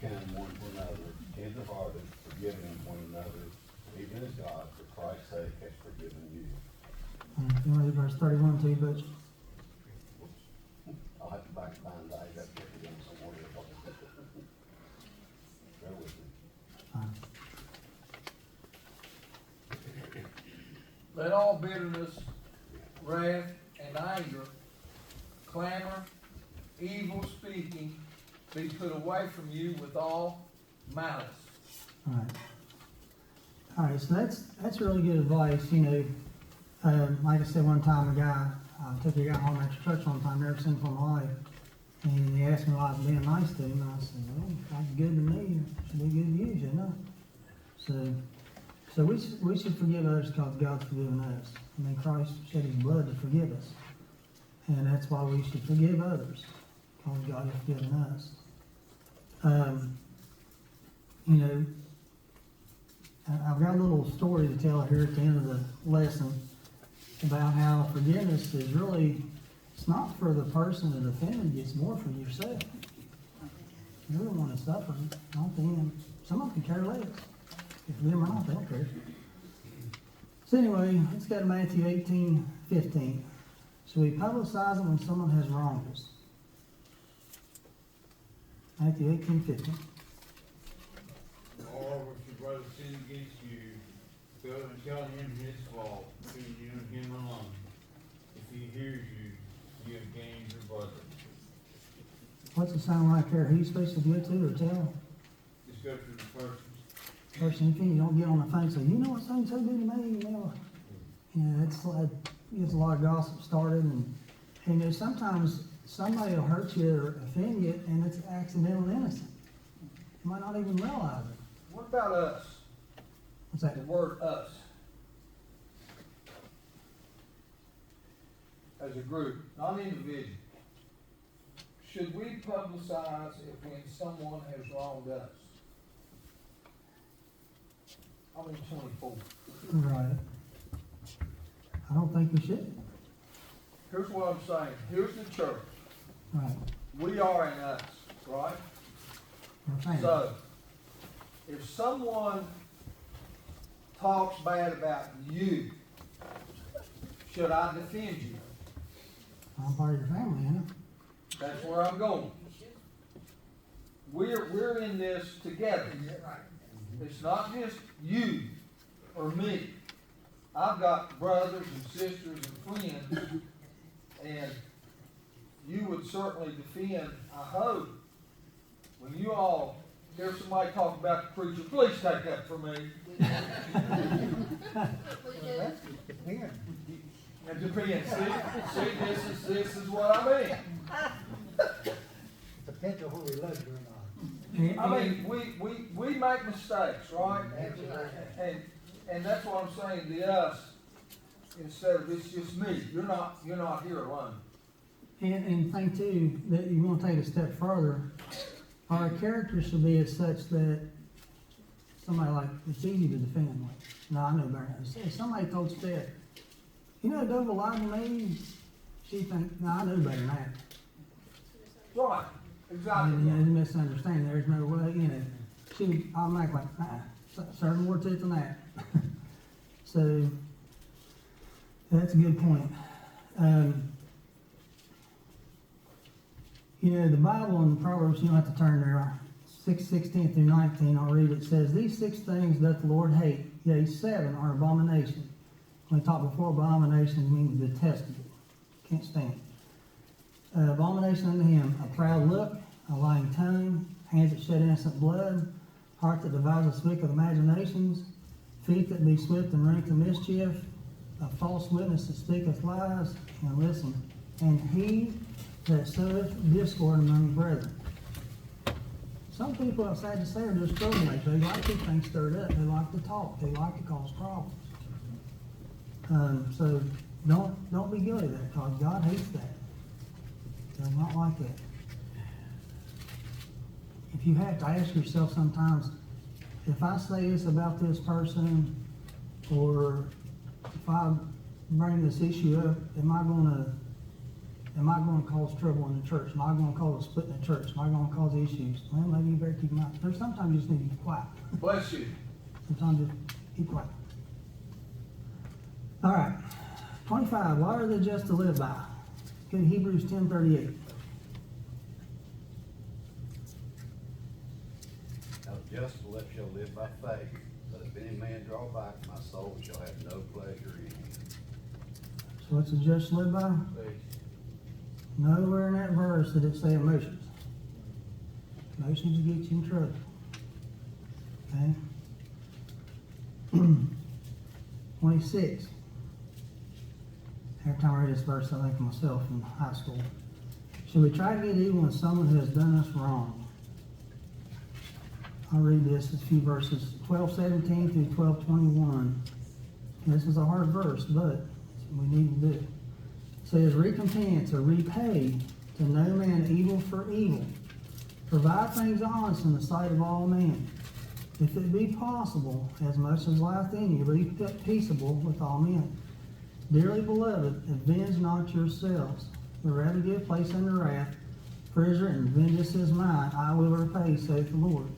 become one to another, tenderhearted, forgiving one another, even as God, for Christ's sake, has forgiven you. You want to do verse 31 too, Butch? I'll have to back and find that. That's what we're doing somewhere. Bear with me. Let all bitterness, wrath, and anger, clamor, evil speaking be put away from you with all malice. All right, so that's really good advice. You know, like I said one time, I took a guy home after church one time, never seen him in my life, and he asked me why I was being nice to him, and I said, well, that's good to me, it should be good to you, you know. So we should forgive others because God's forgiven us. I mean, Christ shed his blood to forgive us, and that's why we should forgive others, because God has forgiven us. You know, I've got a little story to tell here at the end of the lesson about how forgiveness is really, it's not for the person that offended you, it's more for yourself. You're the one that's suffering, not them. Someone can care less. If them or not, they don't care. So anyway, let's go to Matthew 18:15. So we publicize it when someone has wronged us. Matthew 18:15. Or if your brother sin against you, go and tell him his fault between you and him alone. If he hears you, you have gained your brother. What's it sound like there? Who you supposed to go to or tell? Just go to the person. Person, if you don't get on the phone and say, you know what so-and-so did to me, you know. It's like, gets a lot of gossip started, and you know, sometimes somebody will hurt you or offend you, and it's accidental and innocent. You might not even realize it. What about us? What's that? The word us. As a group, not individual. Should we publicize it when someone has wronged us? I'm in 24. Right. I don't think we should. Here's what I'm saying. Here's the church. Right. We are in us, right? We're family. So, if someone talks bad about you, should I defend you? I'm part of your family, you know. That's where I'm going. We're in this together. It's not just you or me. I've got brothers and sisters and friends, and you would certainly defend, I hope, when you all hear somebody talk about the preacher, please take up for me. It depends. See, this is what I mean. Depends on who we love or not. I mean, we make mistakes, right? And that's what I'm saying, the us, instead of it's just me. You're not here alone. And think too, that you want to take a step further, our character should be as such that somebody like, it's easy to defend. Like, no, I know better. If somebody told Steph, you know, Dovel lied to me, she think, no, I know better than that. Right. Exactly. You know, the misunderstanding, there's no way, you know, she automatically like, serve more to it than that. So, that's a good point. You know, the Bible in Proverbs, you don't have to turn there, 6:16 through 19, I'll read it. It says, these 6 things doth the Lord hate, yea, 7 are abomination. When I talked before, abomination means detestable. Can't stand. Abomination unto him, a proud look, a lying tongue, hands that shed innocent blood, heart that devises wicked imaginations, feet that be swift and run to mischief, a false witness that speaketh lies, and listen, and he that soweth discord among brethren. Some people, I'm sad to say, are just troublemakers. They like to get things stirred up. They like to talk. They like to cause problems. So don't be guilty of that, because God hates that. Does not like that. If you have to ask yourself sometimes, if I say this about this person, or if I bring this issue up, am I going to am I gonna cause trouble in the church? Am I gonna cause a split in the church? Am I gonna cause issues? Well, maybe you better keep them out. There's sometimes you just need to be quiet. Bless you. Sometimes just keep quiet. All right, 25, why are they just to live by? Go to Hebrews 10:38. Now the just shall live by faith, but if any man draw back, my soul shall have no pleasure in him. So what's the just live by? Nowhere in that verse did it say emotions. Emotions get you in trouble. Okay? 26. Every time I read this verse, I think of myself in high school. Should we try to get even with someone who has done us wrong? I'll read this, a few verses, 12:17 through 12:21. This is a hard verse, but we need to do it. It says, recompense or repay to no man evil for evil. Provide things honest in the sight of all men. If it be possible, as much as lieth in you, be peaceable with all men. Dearly beloved, avenge not yourselves, but rather give place unto wrath. For it is written, vengeance is mine, I will repay, saith the Lord.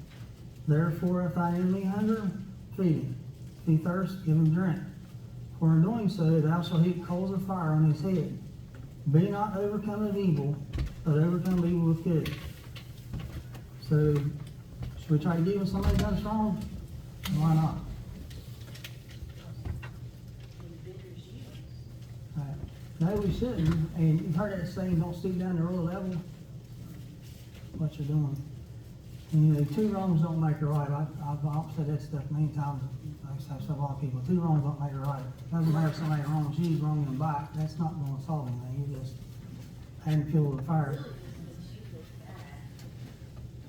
Therefore, if thine enemy hunger, feed him. If he thirst, give him drink. For in doing so, thou shalt heap coals of fire on his head. Be not overcome of evil, but overcome evil with good. So, should we try to get when somebody does wrong? Why not? No, we shouldn't. And you've heard that saying, don't stoop down to roll level. What you're doing. And you know, two wrongs don't make a right. I've said that stuff many times. I've said a lot of people. Two wrongs don't make a right. Doesn't matter if somebody wrongs you, wrong them back. That's not going to solve anything. You just adding fuel to the fire.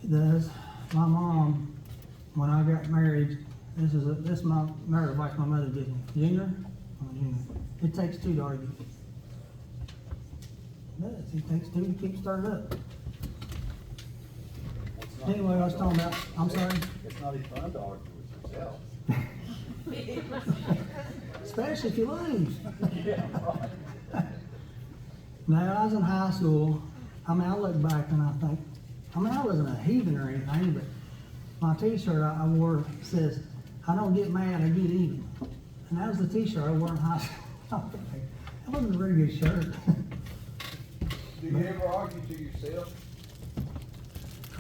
It does. My mom, when I got married, this my married like my mother did me. Junior. It takes two to argue. It does. It takes two to keep stirred up. Anyway, I was talking about, I'm sorry? It's not even fun to argue with yourself. Especially if you lose. Yeah, right. Now, when I was in high school, I look back and I think, I wasn't a heathen or anything, but my t-shirt I wore says, I don't get mad, I get even. And that was the t-shirt I wore in high school. That wasn't a very good shirt. Do you ever argue to yourself?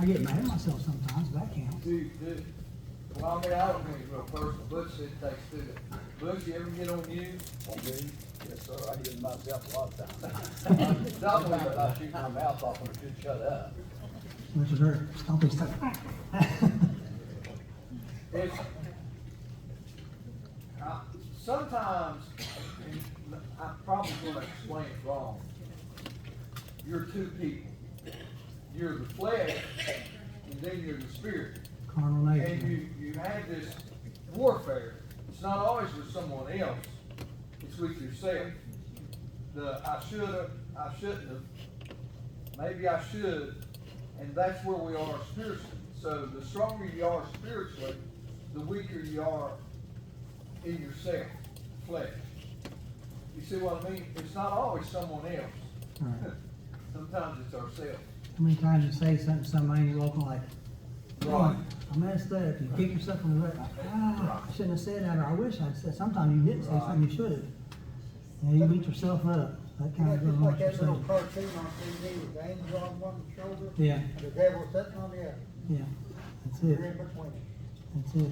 I get mad at myself sometimes, but that counts. Well, I don't think it's real personal. Butch said it takes two. Butch, you ever get on you? On me? Yes, sir. I get myself a lot of times. Sometimes I shoot my mouth off when I should shut up. Which is hurt. Stop these stuff. It's, sometimes, and I'm probably going to explain it wrong, you're two people. You're the flesh, and then you're the spirit. Carnal nature. And you have this warfare. It's not always with someone else. It's with yourself. I shouldn't have, maybe I should, and that's where we are spiritually. So the stronger you are spiritually, the weaker you are in yourself, flesh. You see what I mean? It's not always someone else. Right. Sometimes it's ourselves. How many times you say something to somebody and you're walking like, Right. I messed up. You kick yourself in the butt. I shouldn't have said that, or I wish I'd said. Sometimes you didn't say something you should have. And you beat yourself up. That kind of Just goes like on that little yourself. cartoon on TV with the angel on one shoulder Yeah, and the devil sitting on the other. yeah. That's You're it. in between. That's it.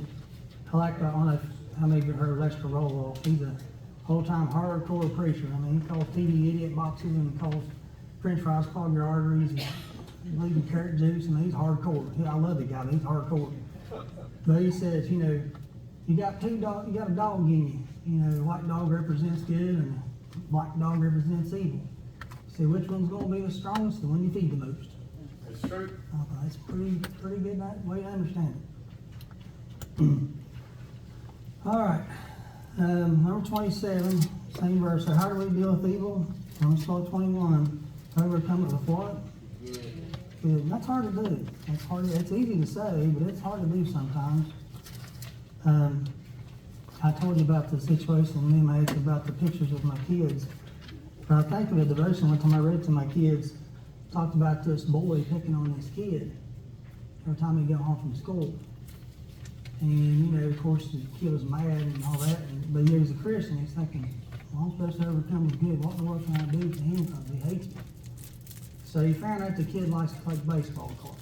I like that. I don't know how many of you heard Lester Roloff. He's a whole-time hardcore preacher. I mean, he calls TV idiot boxes and calls French fries clog your arteries and leaving carrot juice. And he's hardcore. Yeah, I love the guy, but he's hardcore. But he says, you know, you got a dog in you. You know, the white dog represents good and the black dog represents evil. See, which one's going to be the strongest? The one you feed the most. It's true. I thought that's a pretty good way to understand it. All right, number 27, same verse. So how do we deal with evil? On slow 21, overcome it with what? Good. That's hard to do. It's easy to say, but it's hard to do sometimes. I told you about the situation in Emmaus about the pictures of my kids. But I think of a devotion one time I read to my kids, talked about this boy picking on this kid every time he got home from school. And, you know, of course, the kid was mad and all that, but he was a Christian. He's thinking, well, I'm supposed to overcome the good. What in the world can I do to him because he hates me? So he found out the kid likes to play baseball cards.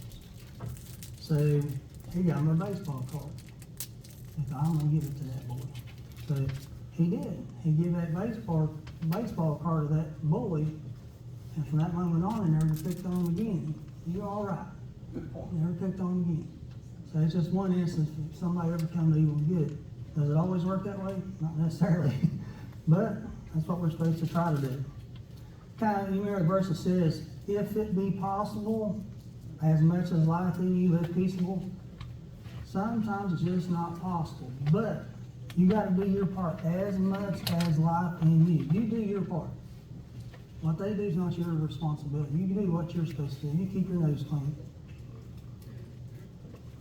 So he got him a baseball card. He thought, I'm going to give it to that boy. So he did. He gave that baseball card to that bully, and from that moment on, he never picked on him again. You're all right. Good point. Never picked on him again. So it's just one instance if somebody overcome the evil with good. Does it always work that way? Not necessarily. But that's what we're supposed to try to do. Kind of, you remember the verse that says, if it be possible, as much as life in you live peaceable. Sometimes it's just not possible. But you got to do your part as much as life in you. You do your part. What they do is not your responsibility. You do what you're supposed to do. You keep your nose clean.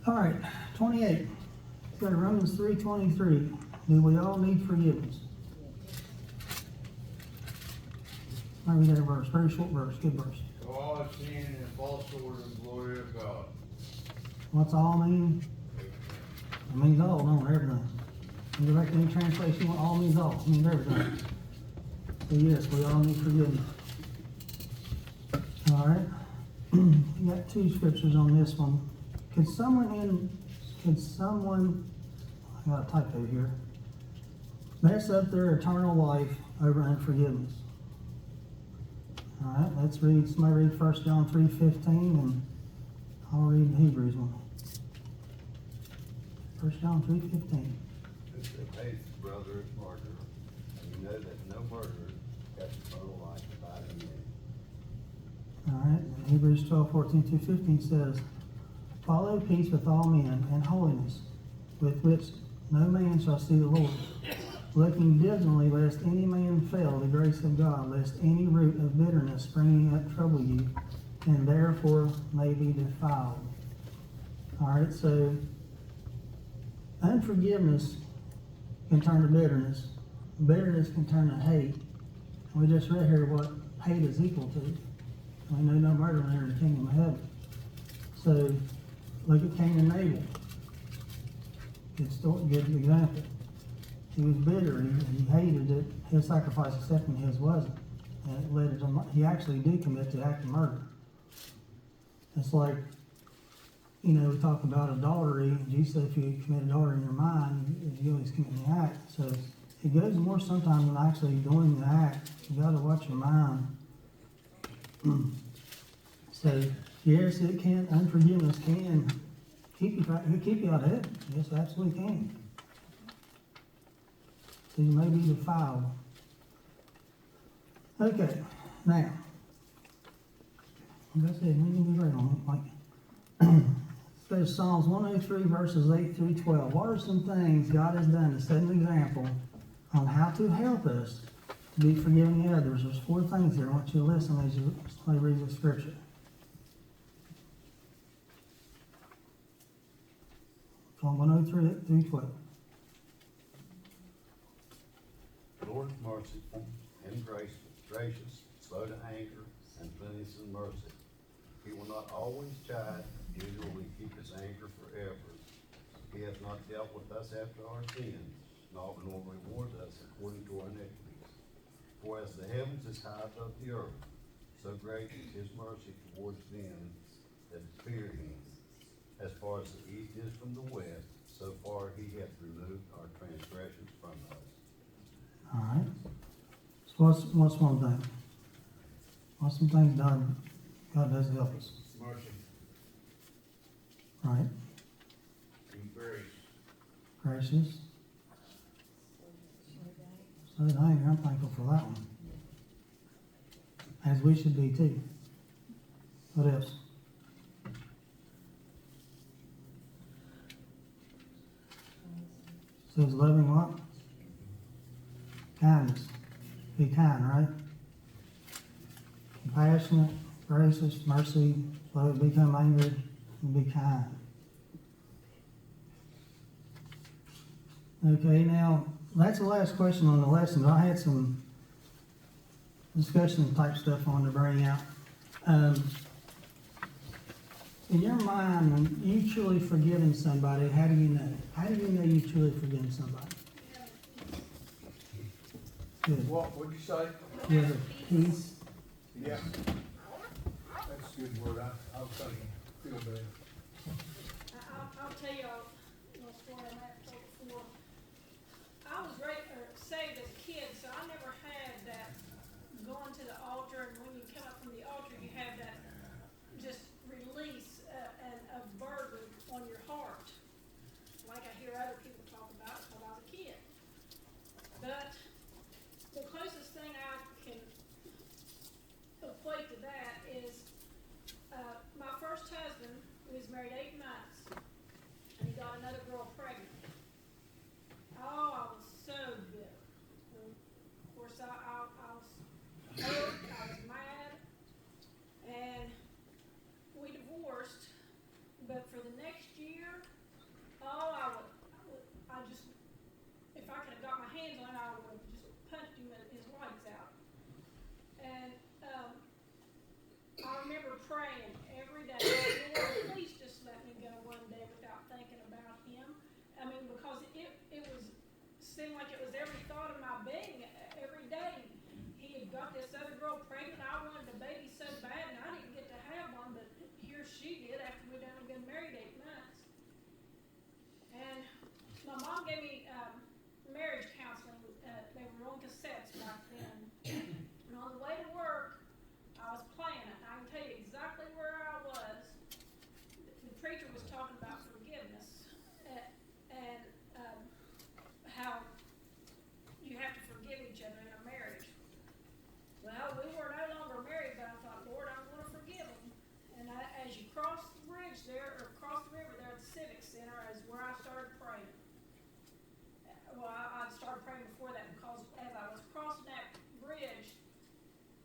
All right, 28. Go to Romans 3:23. Do we all need forgiveness? Let me read that verse. Very short verse. Good verse. So all have sinned and fall short of the glory of God. What's all mean? It means all, don't it? Everything. In the direct any translation, all means all. It means everything. So yes, we all need forgiveness. All right. You got two scriptures on this one. Could someone, I got a typo here, mess up their eternal life over unforgiveness? All right, let's read, somebody read 1 John 3:15, and I'll read Hebrews 1. 1 John 3:15. Whoso hates his brother is murderer, and you know that no murderer has eternal life abiding in him. All right, and Hebrews 12:14-15 says, follow peace with all men and holiness, with which no man shall see the Lord. Looking diligently lest any man fail the grace of God, lest any root of bitterness springing up trouble you, and therefore may be defiled. All right, so unforgiveness can turn to bitterness. Bitterness can turn to hate. We just read here what hate is equal to. We know no murder will enter the kingdom of heaven. So look at Cain and Abel. Good example. He was bitter. He hated it. His sacrifice accepting his wasn't. And it led to, he actually did commit the act of murder. It's like, you know, we talk about adultery. Jesus said if you commit adultery in your mind, you always commit the act. So it goes more sometimes than actually doing the act. You got to watch your mind. So yes, it can. Unforgiveness can keep you out of heaven. Yes, it absolutely can. So you may be defiled. Okay, now, like I said, we can be right on it. Like, so Psalms 103 verses 8 through 12. What are some things God has done to set an example on how to help us to be forgiving others? There's 4 things here. I want you to listen as you read the scripture. Psalm 103 through 12. The Lord is merciful and gracious, slow to anger, and plenteous in mercy. He will not always chide, usually keep his anger forever. He has not dealt with us after our sins, nor reward us according to our iniquities. For as the heavens is high above the earth, so great is his mercy towards them that fear him. As far as the east is from the west, so far he hath removed our transgressions from us. All right. So what's one thing? What's some things God does to help us? Mercy All right. and grace. Gracious. So I'm thankful for that one. As we should be too. What else? Says loving what? Kindness. Be kind, right? Compassionate, gracious, mercy, slow to become angry, and be kind. Okay, now, that's the last question on the lesson. I had some discussion type stuff on to bring out. In your mind, when you truly forgiven somebody, how do you know? How do you know you truly forgiven somebody? Good. What would you say? You have a peace. Yeah. That's a good word. I was thinking, feel bad. I'll tell y'all a little story I might have told before. I was saved as a kid, so I never had that going to the altar, and when you come up from the altar, you have that just release and a burden on your heart, like I hear other people talk about when I was a kid. But the closest thing I can equate to that is my first husband, who was married 8 months, and he got another girl pregnant. Oh, I was so bitter. And of course, I was hurt, I was mad, and we divorced. But for the next year, I just, if I could have got my hands on it, I would have just punched him his lights out. And I remember praying every day, Lord, please just let me go one day without thinking about him. I mean, because it seemed like it was every thought of my being, every day. He had got this other girl pregnant. I wanted a baby so bad, and I didn't get to have one, but here she did after we'd only been married 8 months. And my mom gave me marriage counseling. They were on cassettes back then. And on the way to work, I was playing it. I can tell you exactly where I was. The preacher was talking about forgiveness and how you have to forgive each other in a marriage. Well, we were no longer married, but I thought, Lord, I'm going to forgive him. And as you cross the bridge there, or cross the river there at the Civic Center, is where I started praying. Well, I started praying before that, because as I was crossing that bridge,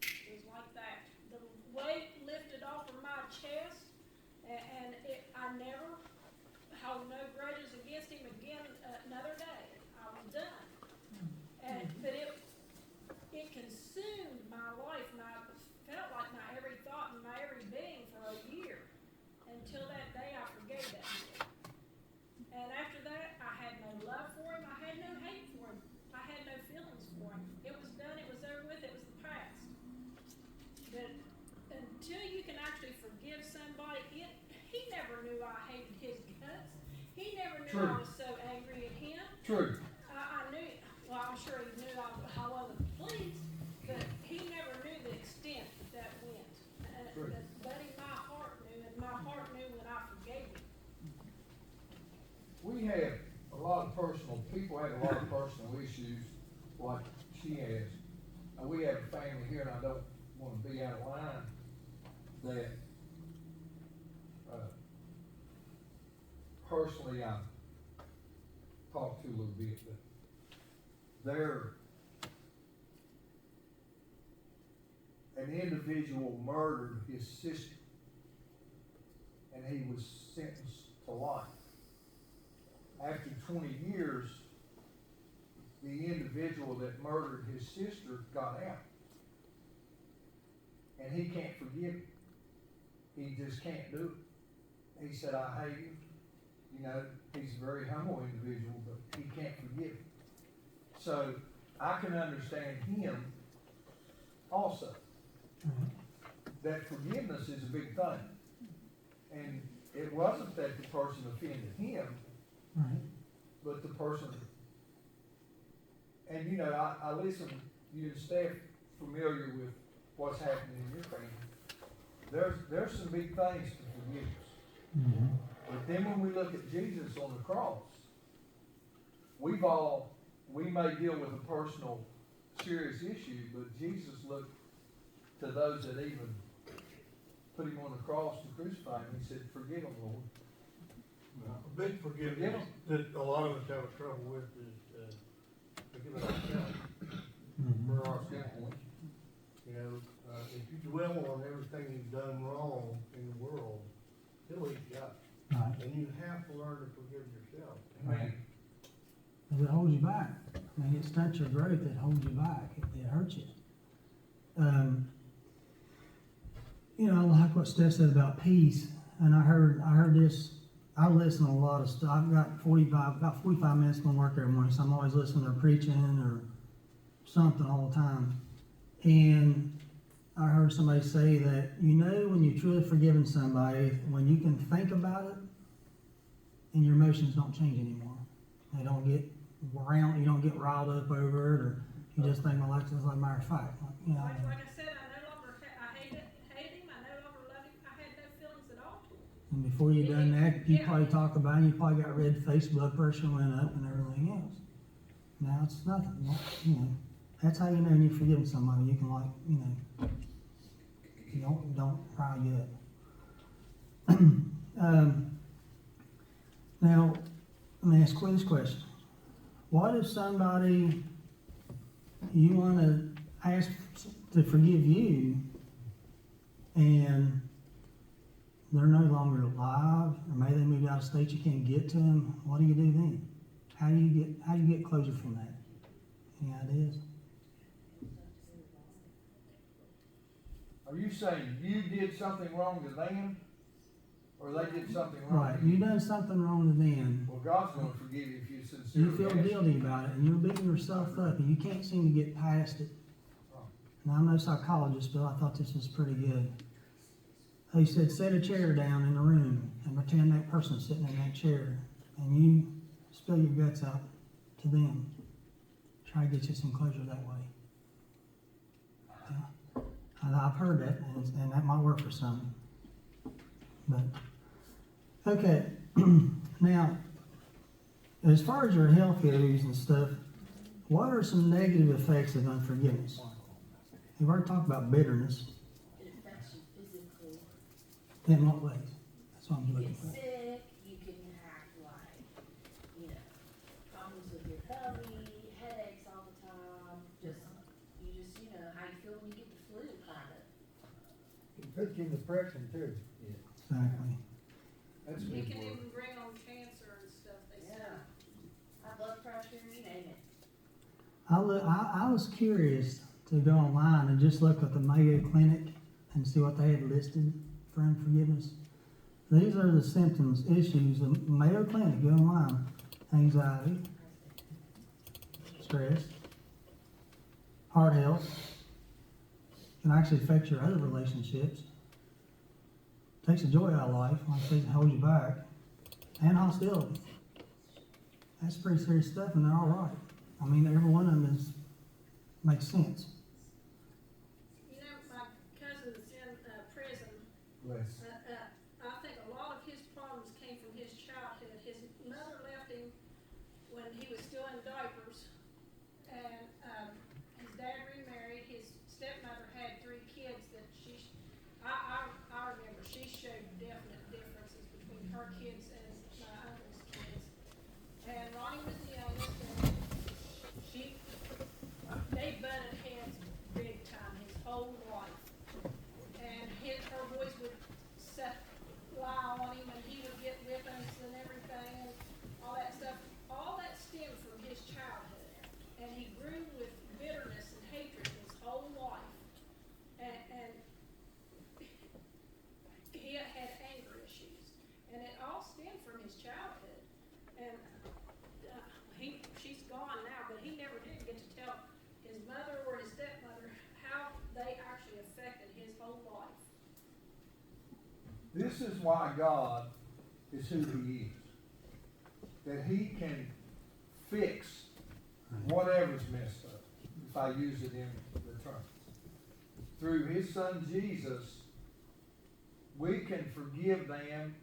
it was like that. The weight lifted off of my chest, and I never held no grudges against him again another day. I was done. But it consumed my life, and I felt like my every thought and my every being for a year, until that day I forgave that man. And after that, I had no love for him. I had no hate for him. I had no feelings for him. It was done. It was over with. It was the past. But until you can actually forgive somebody, he never knew I hated his guts. He never knew True. I was so angry at him. True. I knew, well, I'm sure he knew I wasn't pleased, but he never knew the extent that went. True. But my heart knew, and my heart knew when I forgave him. We have a lot of people have a lot of personal issues like she has. We have a family here, and I don't want to be out of line, that personally I've talked to a little bit, but an individual murdered his sister, and he was sentenced to life. After 20 years, the individual that murdered his sister got out. And he can't forgive him. He just can't do it. He said, I hate him. You know, he's a very humble individual, but he can't forgive him. So I can understand him also. That forgiveness is a big thing. And it wasn't that the person offended him, Right. but the person, and you know, I listen, you and Steph familiar with what's happening in your family. There's some big things to forgiveness. Mm-hmm. But then when we look at Jesus on the cross, we may deal with a personal, serious issue, but Jesus looked to those that even put him on the cross to crucify him. He said, forgive them, Lord. A big forgiveness that a lot of us have trouble with is forgiving ourselves for our sin. You know, if you dwell on everything you've done wrong in the world, he'll eat you up. Right. And you have to learn to forgive yourself. Amen. Because it holds you back. I mean, it stunts your growth. It holds you back. It hurts you. You know, like what Steph said about peace, and I heard this. I listen to a lot of stuff. I've got about 45 minutes going to work every morning, so I'm always listening to preaching or something all the time. And I heard somebody say that, you know, when you're truly forgiving somebody, when you can think about it, and your emotions don't change anymore. They don't get you don't get riled up over it, or you just think, well, that's just like a matter of fact. You know, Like I said, I no longer, I hate him, I no longer love him, I had no feelings at all. and before you done that, you probably talk about it, you probably got red face, blood pressure went up, and everything else. Now it's nothing. You know, that's how you know when you're forgiving somebody. You can, like, you know, you don't rile you up. Now, let me ask you this question. What if somebody you want to ask to forgive you and they're no longer alive, or maybe they moved out of state, you can't get to them? What do you do then? How do you get closure from that? Any ideas? Are you saying you did something wrong to them? Or they did something wrong Right, to you? you done something wrong to them. Well, God's gonna forgive you if you sincerely You feel ask. guilty about it, and you're beating yourself up, and you can't seem to get past it. Now, I'm no psychologist, but I thought this was pretty good. He said, set a chair down in the room and pretend that person's sitting in that chair, and you spill your guts out to them. Try to get you some closure that way. Yeah. And I've heard that, and that might work for some. But, okay, now, as far as your health goes and stuff, what are some negative effects of unforgiveness? You've already talked about bitterness. It affects you physically. In what ways? That's what I'm You looking get for. sick, you can have like, you know, problems with your belly, headaches all the time, you know, how you feel when you get the flu, kind of. It puts you in depression too. Exactly. That's You good can word. even bring on cancer and stuff, they say. Yeah. High blood pressure, you name it. I was curious to go online and just look at the Mayo Clinic and see what they had listed for unforgiveness. These are the symptoms, issues. The Mayo Clinic, go online. Anxiety, stress, heart health, can actually affect your other relationships. Takes the joy out of life, like I said, it holds you back. And hostility. That's pretty serious stuff, and they're all right. I mean, every one of them makes sense. You know, my cousin's in prison. Bless. I think a lot of his problems came from his childhood. His mother left him when he was still in diapers, and his dad remarried. His stepmother had 3 kids that I remember she showed definite differences between her kids and my uncle's kids. And Ronnie was the youngest, and they butted heads big time his whole life. And her boys would lie on him, and he would get whippings and everything, and all that stuff. All that stemmed from his childhood. And he grew with bitterness and hatred his whole life. And he had anger issues. And it all stemmed from his childhood. And she's gone now, but he never did get to tell his mother or his stepmother how they actually affected his whole life. This is why God is who He is. That He can fix whatever's messed up, if I use it in the term. Through His Son Jesus, we can forgive them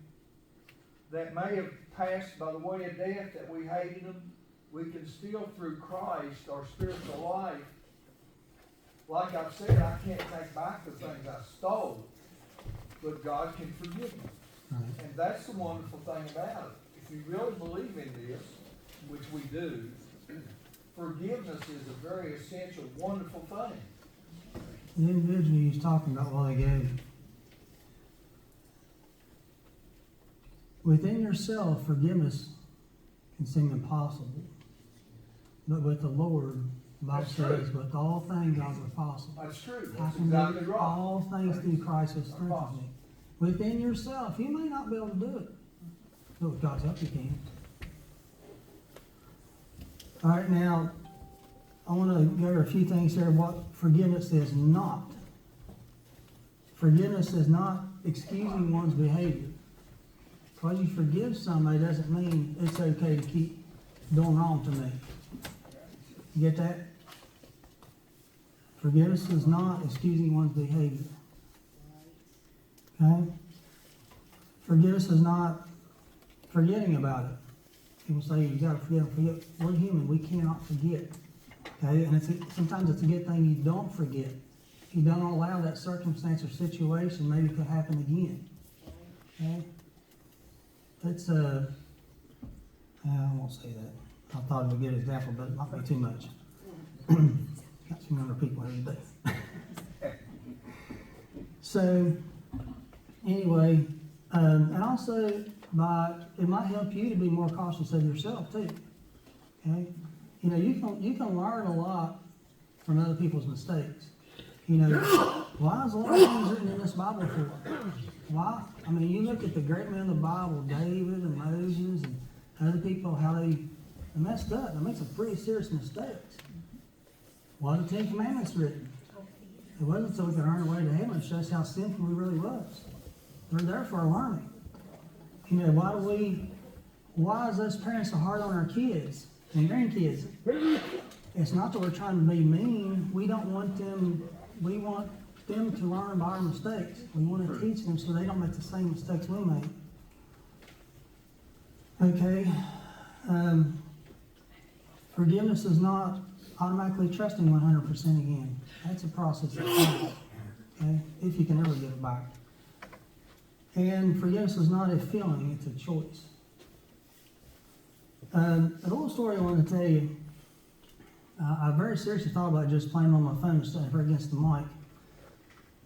that may have passed by the way of death, that we hated them. We can still, through Christ, our spiritual life, like I've said, I can't take back the things I stole, but God can forgive me. Right. And that's the wonderful thing about it. If you really believe in this, which we do, forgiveness is a very essential, wonderful thing. The individual he was talking about a while ago, within yourself, forgiveness can seem impossible. But with the Lord, The Bible That's true. says, with all things I was apostle. That's true, I that's can exactly do right. all things through Christ who strengthens Apostle. me. Within yourself, you may not be able to do it, but with God's help, you can. All right, now, I want to go over a few things here, what forgiveness is not. Forgiveness is not excusing one's behavior. Because you forgive somebody doesn't mean it's okay to keep doing wrong to me. You get that? Forgiveness is not excusing one's behavior. Okay? Forgiveness is not forgetting about it. People say you gotta forget. We're human, we cannot forget. Okay? And sometimes it's a good thing you don't forget. If you don't allow that circumstance or situation, maybe it could happen again. Okay? It's I won't say that. I thought it would be a good example, but it might be too much. Got some younger people every day. So, anyway, and also, it might help you to be more cautious of yourself too. Okay, you know, you can learn a lot from other people's mistakes. You know, why is a lot of things written in this Bible for? Why? I mean, you look at the great men of the Bible, David and Moses and other people, how they messed up. They made some pretty serious mistakes. Why are the Ten Commandments written? It wasn't so we could earn our way to heaven. It shows how sinful we really was. They're there for our learning. You know, why is us parents so hard on our kids and grandkids? It's not that we're trying to be mean. We want them to learn by our mistakes. We want to teach them so they don't make the same mistakes we make. Okay. Forgiveness is not automatically trusting 100% again. That's a process of time. Okay? If you can ever get it back. And forgiveness is not a feeling, it's a choice. A little story I want to tell you. I very seriously thought about just playing on my phone instead of against the mic.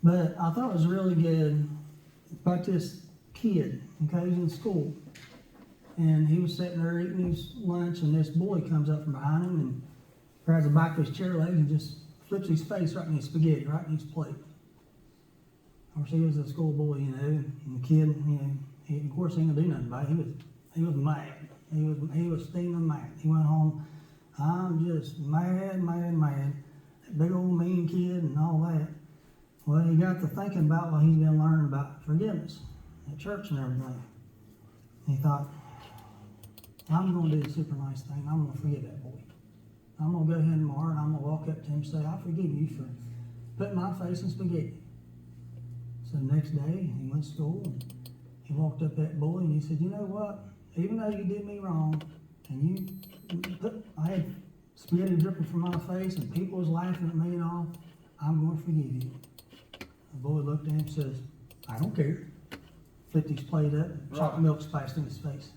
But I thought it was really good about this kid. Okay, he was in school. And he was sitting there eating his lunch, and this boy comes up from behind him and grabs the back of his chair leg and just flips his face right in his spaghetti, right in his plate. Of course, he was a schoolboy, you know, and the kid, you know, of course, he didn't do nothing about it. He was mad. He was steaming mad. He went home, I'm just mad. That big old mean kid and all that. Well, he got to thinking about what he's been learning about forgiveness at church and everything. And he thought, I'm going to do the super nice thing. I'm going to forgive that boy. I'm going to go ahead tomorrow and I'm going to walk up to him and say, I forgive you for putting my face in spaghetti. So the next day, he went to school and he walked up that boy and he said, you know what? Even though you did me wrong and I had spaghetti dripping from my face and people was laughing at me and all, I'm going to forgive you. The boy looked at him and says, I don't care. Flipped his plate up and chocolate milk splashed in his face.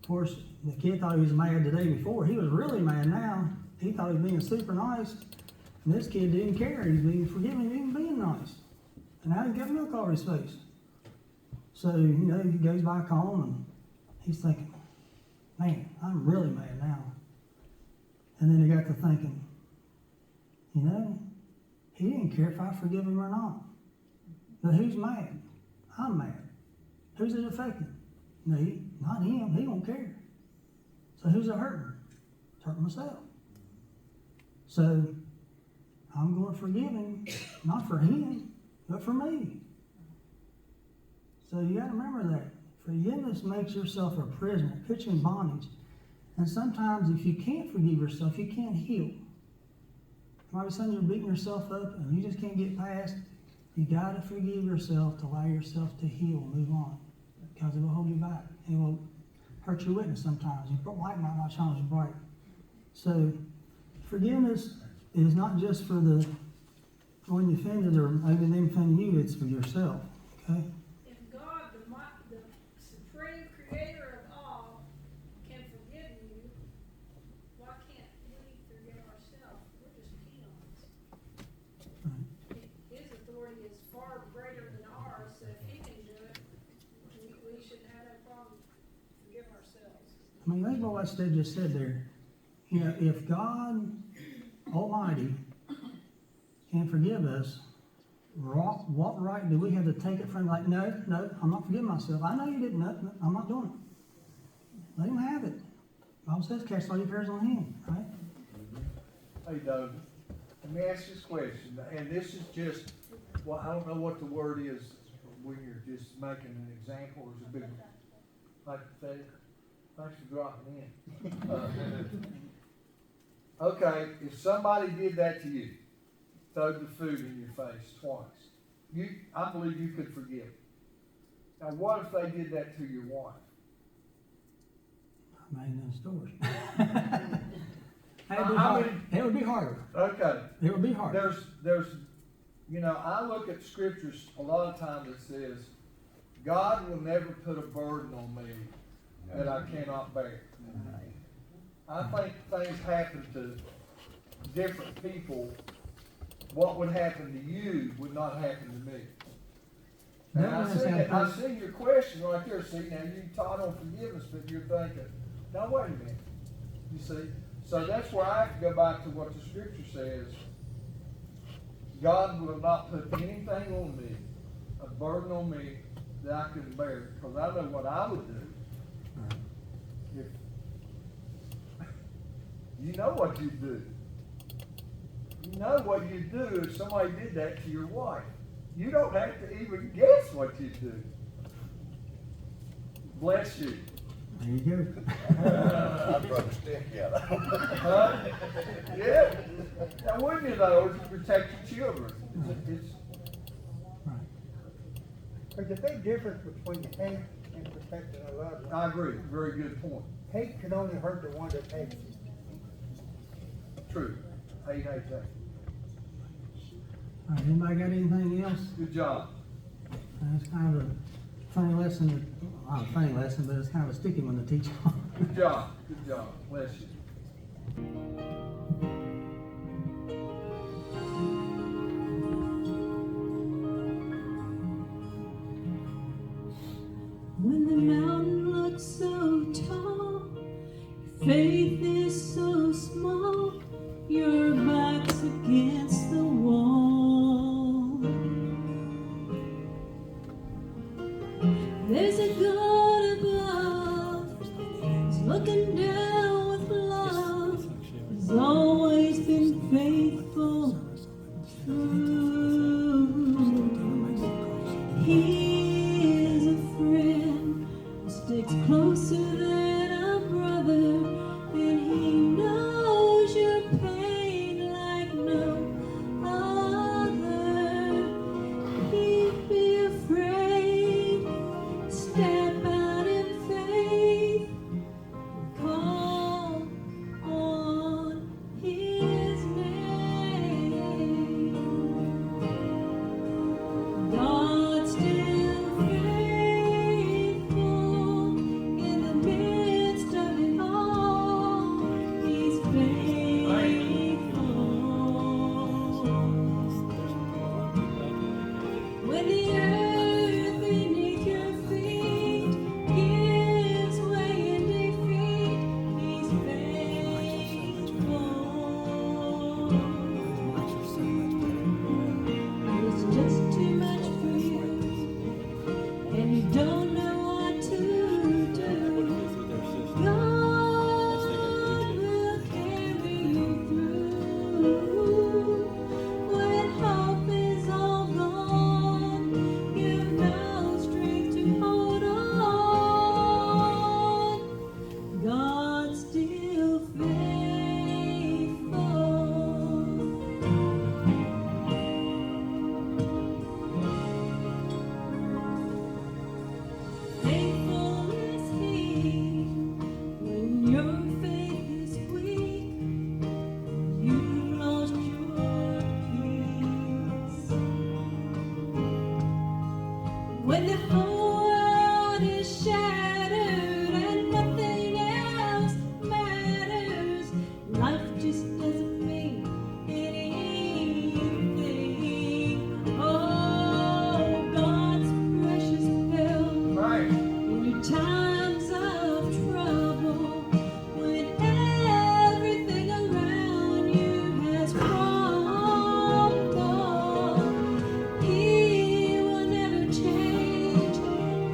Of course, the kid thought he was mad the day before. He was really mad now. He thought he was being super nice. And this kid didn't care. He was being forgiving, even being nice. And now he's got milk all over his face. So, you know, he goes back home and he's thinking, man, I'm really mad now. And then he got to thinking, you know, he didn't care if I forgive him or not. But who's mad? I'm mad. Who's it affecting? Me, not him. He don't care. So who's it hurting? It's hurting myself. So I'm going to forgive him, not for him, but for me. So you got to remember that. Forgiveness makes yourself a prisoner, puts you in bondage. And sometimes if you can't forgive yourself, you can't heal. All of a sudden you're beating yourself up and you just can't get past. You got to forgive yourself to allow yourself to heal, move on. Because it will hold you back. It will hurt your witness sometimes. Your light might not shine as bright. So forgiveness is not just for the one you offended or maybe them offending you, it's for yourself. Okay? If God, the supreme creator of all, can forgive you, why can't we forgive ourselves? We're just peons. Right. His authority is far greater than ours, so if he can do it, we shouldn't have no problem forgive ourselves. I mean, think about what Steve just said there. You know, if God Almighty can forgive us, what right do we have to take it from, like, no, I'm not forgiving myself. I know you didn't, no, I'm not doing it. Let him have it. The Bible says, cast all your cares on him, right? Hey, Doug, let me ask you this question, and this is just, well, I don't know what the word is when you're just making an example, or it's a big, hypothetical. Thanks for dropping in. Okay, if somebody did that to you, throwed the food in your face twice, I believe you could forgive. Now, what if they did that to your wife? I made those stories. It would be harder. Okay. It would be harder. There's, I look at scriptures a lot of times that says, God will never put a burden on me that I cannot bear. I think things happen to different people. What would happen to you would not happen to me. And I see your question right there. See, now you taught on forgiveness, but you're thinking, now wait a minute. You see? So that's where I have to go back to what the scripture says. God will not put anything on me, a burden on me that I can bear. Because I know what I would do. If you know what you'd do. You know what you'd do if somebody did that to your wife. You don't have to even guess what you'd do. Bless you. There you go. I'd throw the stick at them. Yeah. Now, wouldn't you though, to protect your children? It's, Right. There's a big difference between hate and protecting a loved one. I agree. Very good point. Hate can only hurt the one that hates you. True. Hate. All right, anybody got anything else? Good job. It's kind of a funny lesson, not a funny lesson, but it's kind of a sticky one to teach on. Good job. Good job. Bless you. When the mountain looks so tall, faith is so small, your back's against the wall. There's a God above, He's looking down with love. He's always been faithful, true. He is a friend who sticks closer than a brother, and He knows your pain like no other. He'd be afraid, step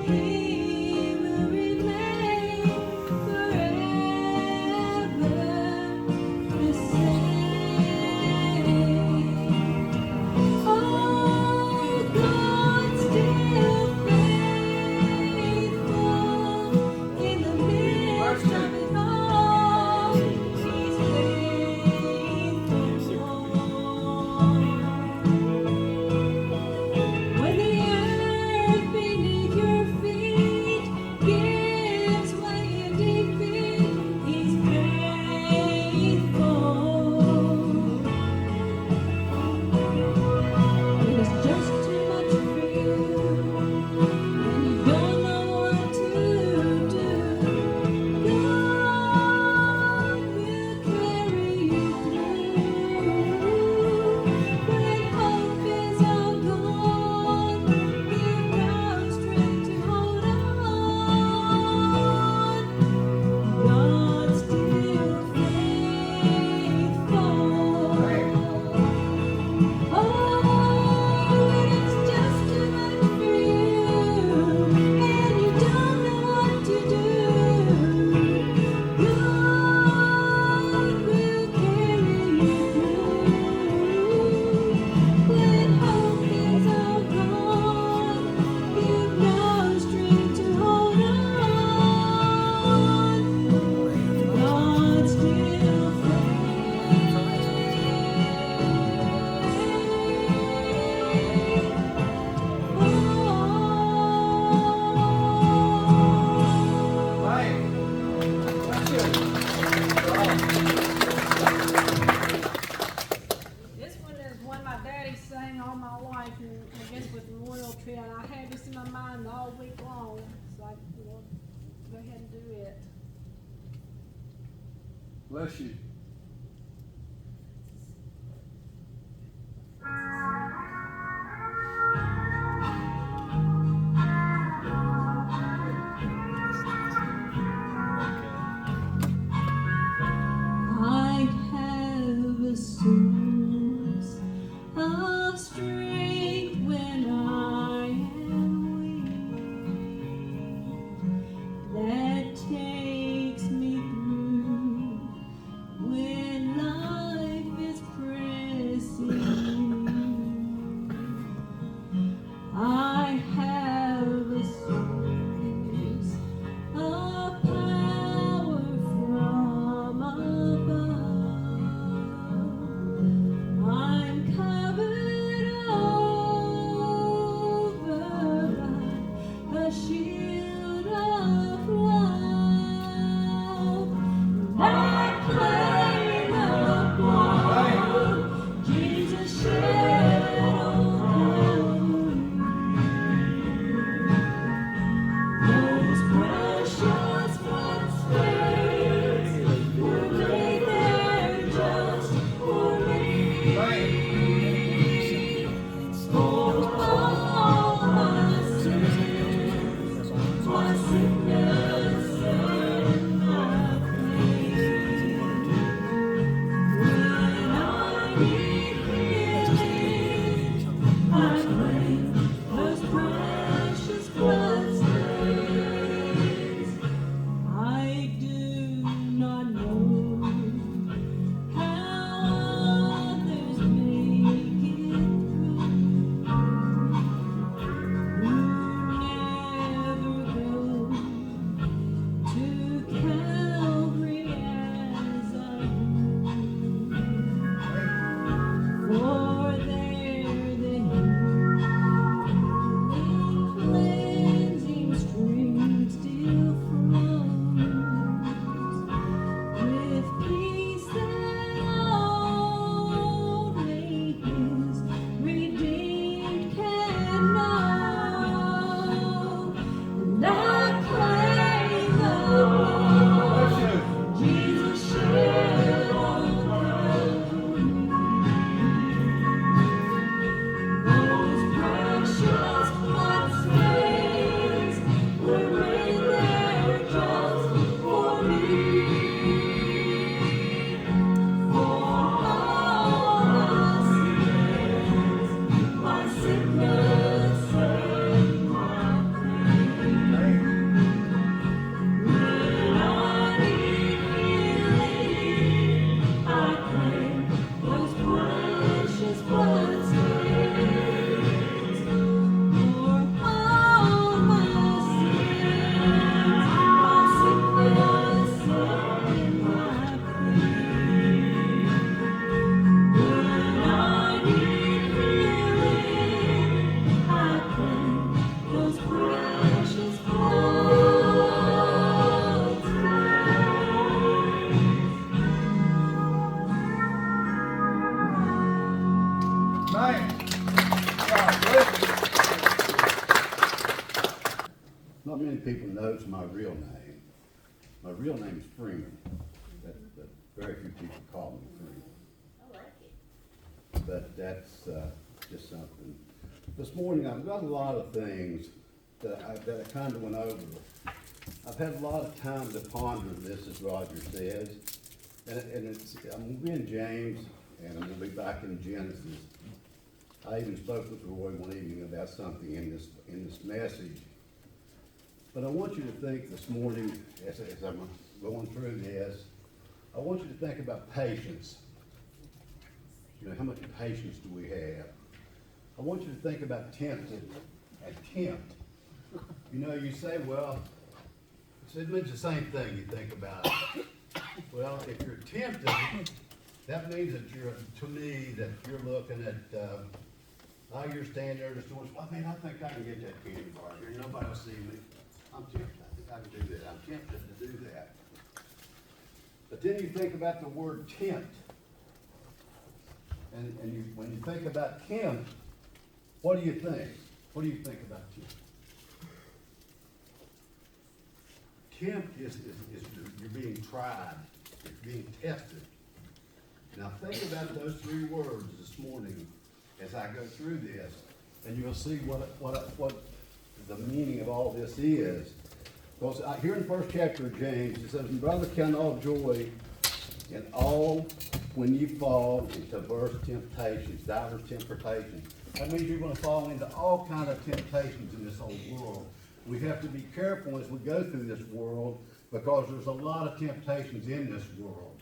He will remain forever the same. Oh, God's still faithful in the midst of it all. He's faithful. When the earth beneath your feet gives way in defeat, He's faithful. When it's just too much for you, and you don't know what to do, God will carry you through. When hope is all gone, give God strength to hold on. God's still faithful. Oh, when it's just too much for you, and you don't know what to do, God will carry you through. When hope is all gone, give God strength to hold on. God's still This one is one my daddy sang all my life, and I guess with the royalty, and I had this in my mind all week long, so I, go ahead and do it. Bless you. I'd have a source of strength when I am weak, that takes me through when life is pressing. I have a source of power from above. I'm covered over by a shield of love. I claim the blood Jesus shed on those precious blood stains were laid there just for me. For all my sins, Not many people knows my real name. My real name is Freeman. That very few people call me Freeman. I like it. But that's just something. This morning, I've got a lot of things that I kind of went over. I've had a lot of time to ponder this, as Roger says. And it's, I'm going to be in James, and I'm going to be back in Genesis. I even spoke with Roy one evening about something in this message. But I want you to think this morning, as I'm going through this, I want you to think about patience. You know, how much patience do we have? I want you to think about tempted and tempt. You know, you say, well, it means the same thing you think about it. Well, if you're tempted, that means that to me, that you're looking at, you're standing there in the store, I mean, I think I can get that candy bar here, nobody will see me. I'm tempted, I think I can do that, I'm tempted to do that. But then you think about the word tempt. And when you think about tempt, what do you think? What do you think about tempt? Tempt is you're being tried, you're being tested. Now think about those three words this morning as I go through this, and you'll see what the meaning of all this is. Because here in the first chapter of James, it says, "Brother, count all joy in all when you fall into diverse temptations," divers temptations. That means you're going to fall into all kinds of temptations in this whole world. We have to be careful as we go through this world, because there's a lot of temptations in this world.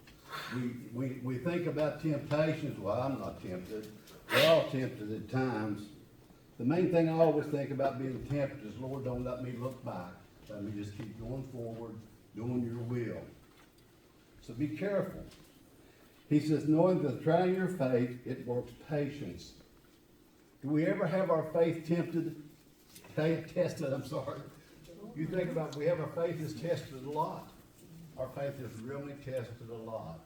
We think about temptations. Well, I'm not tempted. We're all tempted at times. The main thing I always think about being tempted is, Lord, don't let me look back. Let me just keep going forward, doing your will. So be careful. He says, knowing that trying your faith, it works patience. Do we ever have our faith tested? You think about, we have our faith is tested a lot. Our faith is really tested a lot.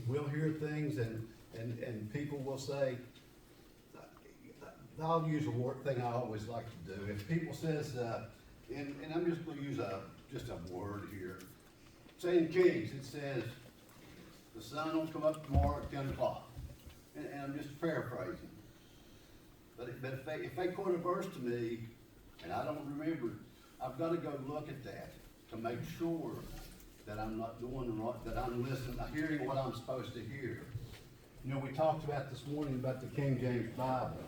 We'll hear things and people will say, I'll use a word thing I always like to do. If people says, and I'm just going to use just a word here. Say in Kings, it says, the sun will come up tomorrow at 10 o'clock. And I'm just paraphrasing. But if they quote a verse to me, and I don't remember, I've got to go look at that to make sure that I'm not doing right, that I'm listening, hearing what I'm supposed to hear. You know, we talked about this morning about the King James Bible,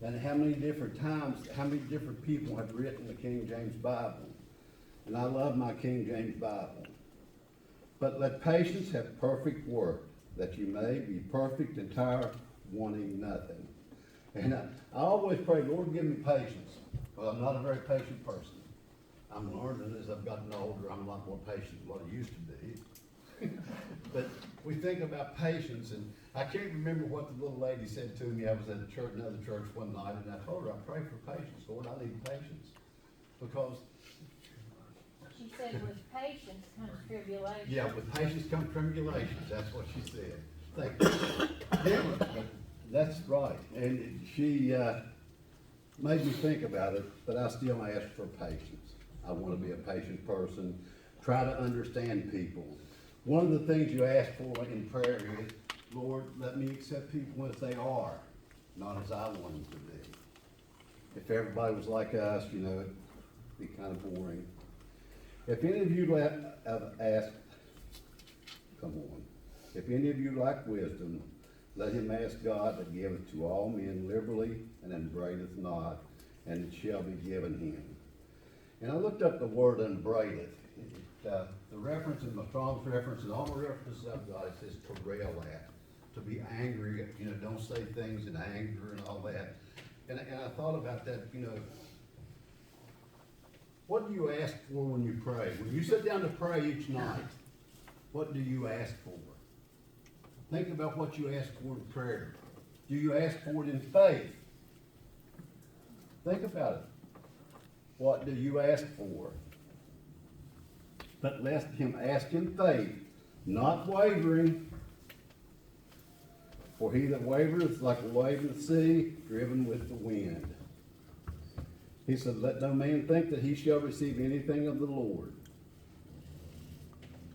and how many different times, how many different people have written the King James Bible. And I love my King James Bible. But let patience have perfect work, that you may be perfect, entire, wanting nothing. And I always pray, Lord, give me patience, because I'm not a very patient person. I'm learning as I've gotten older, I'm a lot more patient than what I used to be. But we think about patience, and I can't remember what the little lady said to me. I was at another church one night, and I told her, I pray for patience. Lord, I need patience. Because She said with patience comes tribulation. yeah, with patience come tribulations. That's what she said. Thank you. Yeah, that's right. And she made me think about it, but I still ask for patience. I want to be a patient person. Try to understand people. One of the things you ask for in prayer is, Lord, let me accept people as they are, not as I want them to be. If everybody was like us, you know, it'd be kind of boring. If any of you ask, come on. If any of you lack wisdom, let him ask God that giveth to all men liberally and upbraideth not, and it shall be given him. And I looked up the word upbraideth. The reference in the Strong's reference and all the references I've got, it says to rail at, to be angry, you know, don't say things in anger and all that. And I thought about that, you know, what do you ask for when you pray? When you sit down to pray each night, what do you ask for? Think about what you ask for in prayer. Do you ask for it in faith? Think about it. What do you ask for? But let him ask in faith, not wavering. For he that wavereth is like a wave of the sea, driven with the wind. He said, let no man think that he shall receive anything of the Lord.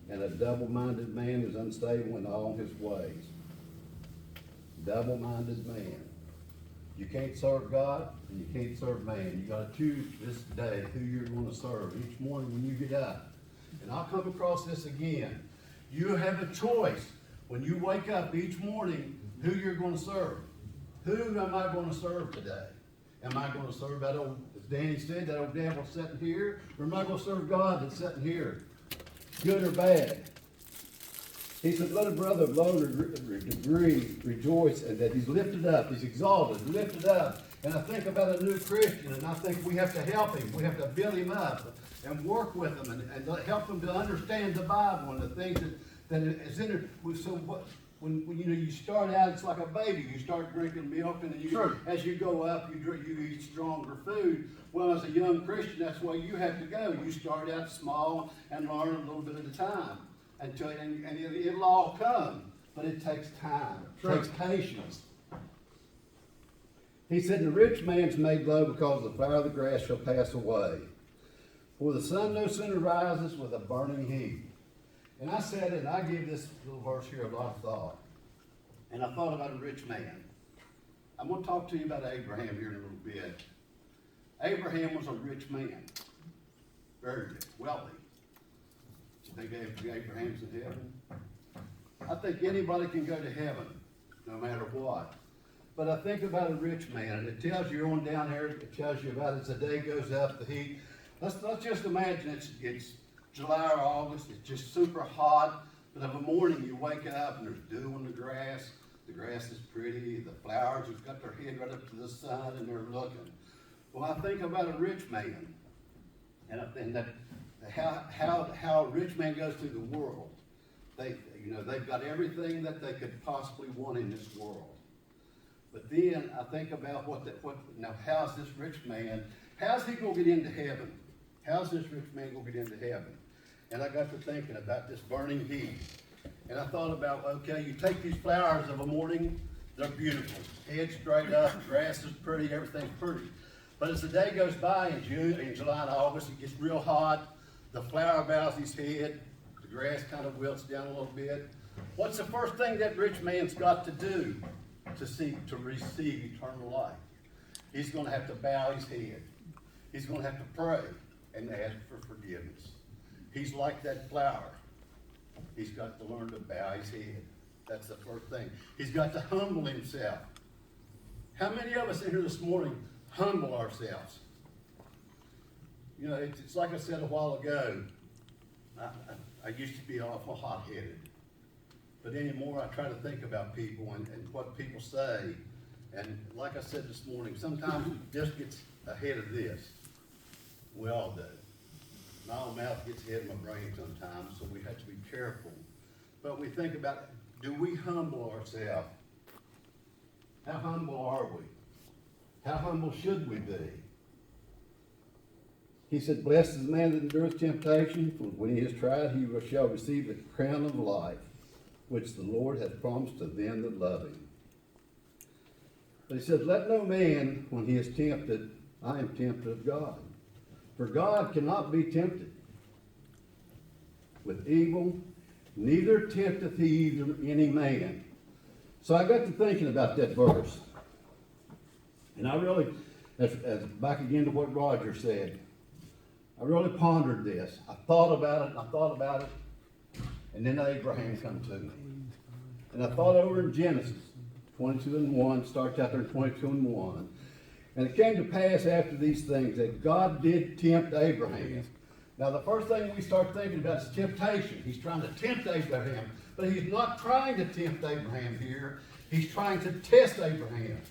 And a double-minded man is unstable in all his ways. Double-minded man. You can't serve God and you can't serve man. You gotta choose this day who you're gonna serve each morning when you get up. And I'll come across this again. You have a choice when you wake up each morning who you're gonna serve. Who am I gonna serve today? Am I gonna serve that old, as Danny said, that old devil sitting here? Or am I gonna serve God that's sitting here? Good or bad? He said, let a brother of low degree rejoice and that he's lifted up, he's exalted, lifted up. And I think about a new Christian, and I think we have to help him. We have to build him up and work with him and help him to understand the Bible and the things that is in it. So when you know you start out, it's like a baby. You start drinking milk, and then as you go up, you eat stronger food. Well, as a young Christian, that's where you have to go. You start out small and learn a little bit at a time. And it'll all come, but it takes time. It takes patience. He said, the rich man's made low because the fire of the grass shall pass away. For the sun no sooner rises with a burning heat. And I said it, and I give this little verse here a lot of thought. And I thought about a rich man. I'm going to talk to you about Abraham here in a little bit. Abraham was a rich man. Very rich, wealthy. You think Abraham's in heaven? I think anybody can go to heaven, no matter what. But I think about a rich man, and it tells you on down there, it tells you about as the day goes up, the heat. Let's just imagine it's July or August, it's just super hot, but of a morning you wake up and there's dew on the grass is pretty, the flowers have got their head right up to the sun and they're looking. Well, I think about a rich man, and that how a rich man goes through the world. They've got everything that they could possibly want in this world. But then I think about now how's this rich man, how's he going to get into heaven? How's this rich man going to get into heaven? And I got to thinking about this burning heat. And I thought about, okay, you take these flowers of a morning, they're beautiful. Head straight up, grass is pretty, everything's pretty. But as the day goes by in July and August, it gets real hot. The flower bows his head. The grass kind of wilts down a little bit. What's the first thing that rich man's got to do to receive eternal life? He's going to have to bow his head. He's going to have to pray and ask for forgiveness. He's like that flower. He's got to learn to bow his head. That's the first thing. He's got to humble himself. How many of us in here this morning humble ourselves? You know, it's like I said a while ago, I used to be awful hot-headed. But anymore, I try to think about people and what people say. And like I said this morning, sometimes it just gets ahead of this. We all do. My own mouth gets ahead of my brain sometimes, so we have to be careful. But we think about, do we humble ourselves? How humble are we? How humble should we be? He said, blessed is the man that endureth temptation, for when he is tried, he shall receive the crown of life, which the Lord hath promised to them that love him. But he said, let no man, when he is tempted, I am tempted of God. For God cannot be tempted with evil, neither tempteth he any man. So I got to thinking about that verse. And I really, as back again to what Roger said, I really pondered this. I thought about it, and then Abraham come to me. And I thought over in Genesis 22:1, starts out there in 22:1. And it came to pass after these things that God did tempt Abraham. Now the first thing we start thinking about is temptation. He's trying to tempt Abraham, but he's not trying to tempt Abraham here. He's trying to test Abraham.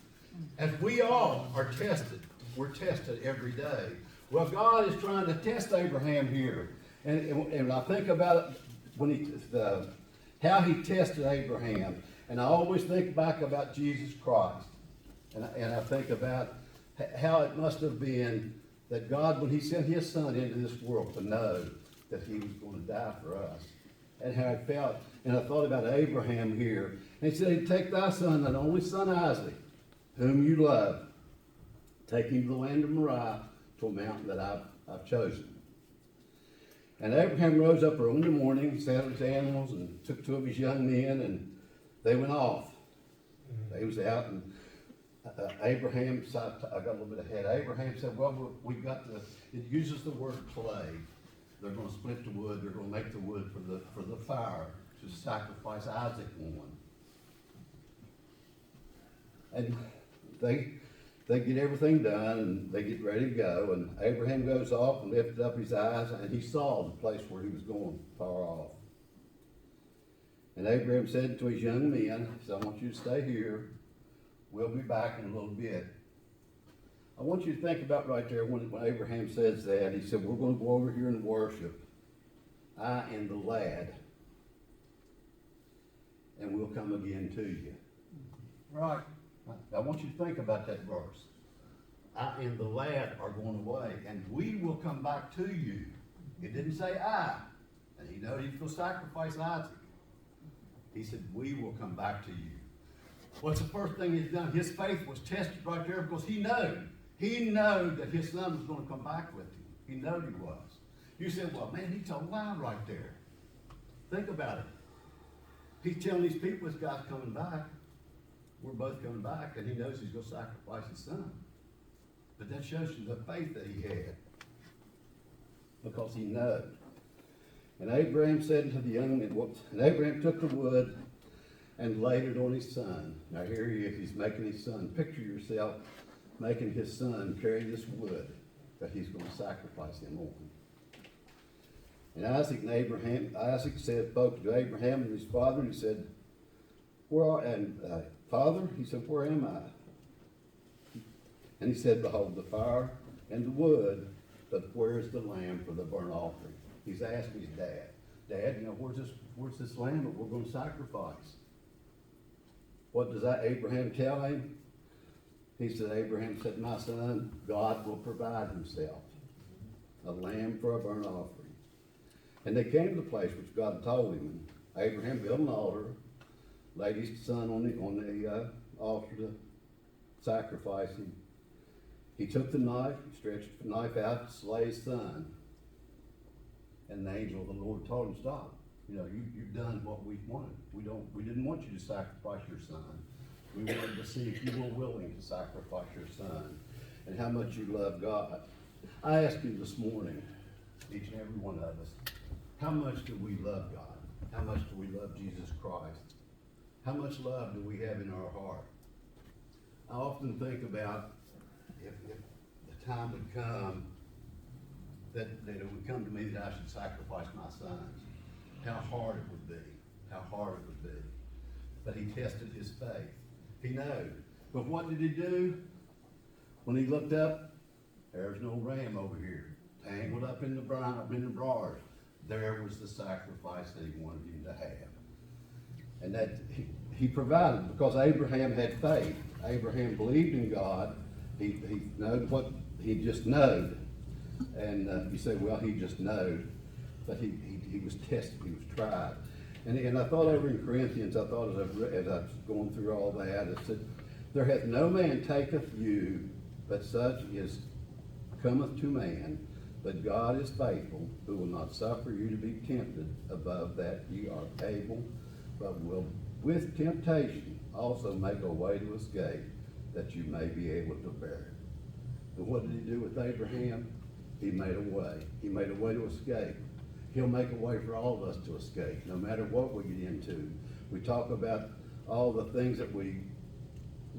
As we all are tested. We're tested every day. Well, God is trying to test Abraham here. And I think about it how he tested Abraham. And I always think back about Jesus Christ. And I think about how it must have been that God, when he sent his son into this world, to know that he was going to die for us. And how it felt. And I thought about Abraham here. And he said, take thy son, thine only son Isaac, whom you love. Take him to the land of Moriah, to a mountain that I've chosen. And Abraham rose up early in the morning, saddled his animals, and took 2 of his young men, and they went off. They was out, and Abraham, I got a little bit ahead. Abraham said, well, we've got to, it uses the word clay. They're going to split the wood. They're going to make the wood for the fire to sacrifice Isaac on. And they get everything done, and they get ready to go, and Abraham goes off and lifted up his eyes, and he saw the place where he was going far off. And Abraham said to his young men, he said, I want you to stay here. We'll be back in a little bit. I want you to think about right there when Abraham says that. He said, we're going to go over here and worship, I and the lad, and we'll come again to you. Right. I want you to think about that verse. I and the lad are going away, and we will come back to you. It didn't say I, and he knew he'd go sacrifice Isaac. He said, we will come back to you. What's the first thing he's done? His faith was tested right there because he knew that his son was going to come back with him. He knew he was. You said, well, man, he's a lie right there. Think about it. He's telling these people this guy's coming back. We're both coming back, and he knows he's going to sacrifice his son. But that shows you the faith that he had, because he knew. And Abraham said to the young men, and Abraham took the wood and laid it on his son. Now here he is, he's making his son. Picture yourself making his son carry this wood that he's going to sacrifice him on. And Isaac spoke to Abraham and his father, and he said, Father, he said, where am I? And he said, behold, the fire and the wood, but where's the lamb for the burnt offering? He's asking his dad, Dad, where's this lamb that we're going to sacrifice? What does Abraham tell him? Abraham said, my son, God will provide himself a lamb for a burnt offering. And they came to the place which God told him. And Abraham built an altar, laid his son on the altar to sacrifice him. He took the knife, stretched the knife out to slay his son. And the angel of the Lord told him, stop. You've done what we wanted. We didn't want you to sacrifice your son. We wanted to see if you were willing to sacrifice your son and how much you love God. I ask you this morning, each and every one of us, how much do we love God? How much do we love Jesus Christ? How much love do we have in our heart? I often think about if the time would come that it would come to me that I should sacrifice my sons, how hard it would be, how hard it would be. But he tested his faith. He knew. But what did he do? When he looked up, there's no ram over here, tangled up in the briars. There was the sacrifice that he wanted him to have. And that he provided, because Abraham had faith. Abraham believed in God. He knowed what he just knowed. And you say, well, he just knowed. But he was tested, he was tried. And I thought over in Corinthians, as I was going through all that, it said, there hath no man taketh you, but such as cometh to man, but God is faithful, who will not suffer you to be tempted above that ye are able, but will with temptation also make a way to escape, that you may be able to bear it. And what did he do with Abraham? He made a way. He made a way to escape. He'll make a way for all of us to escape, no matter what we get into. We talk about all the things that we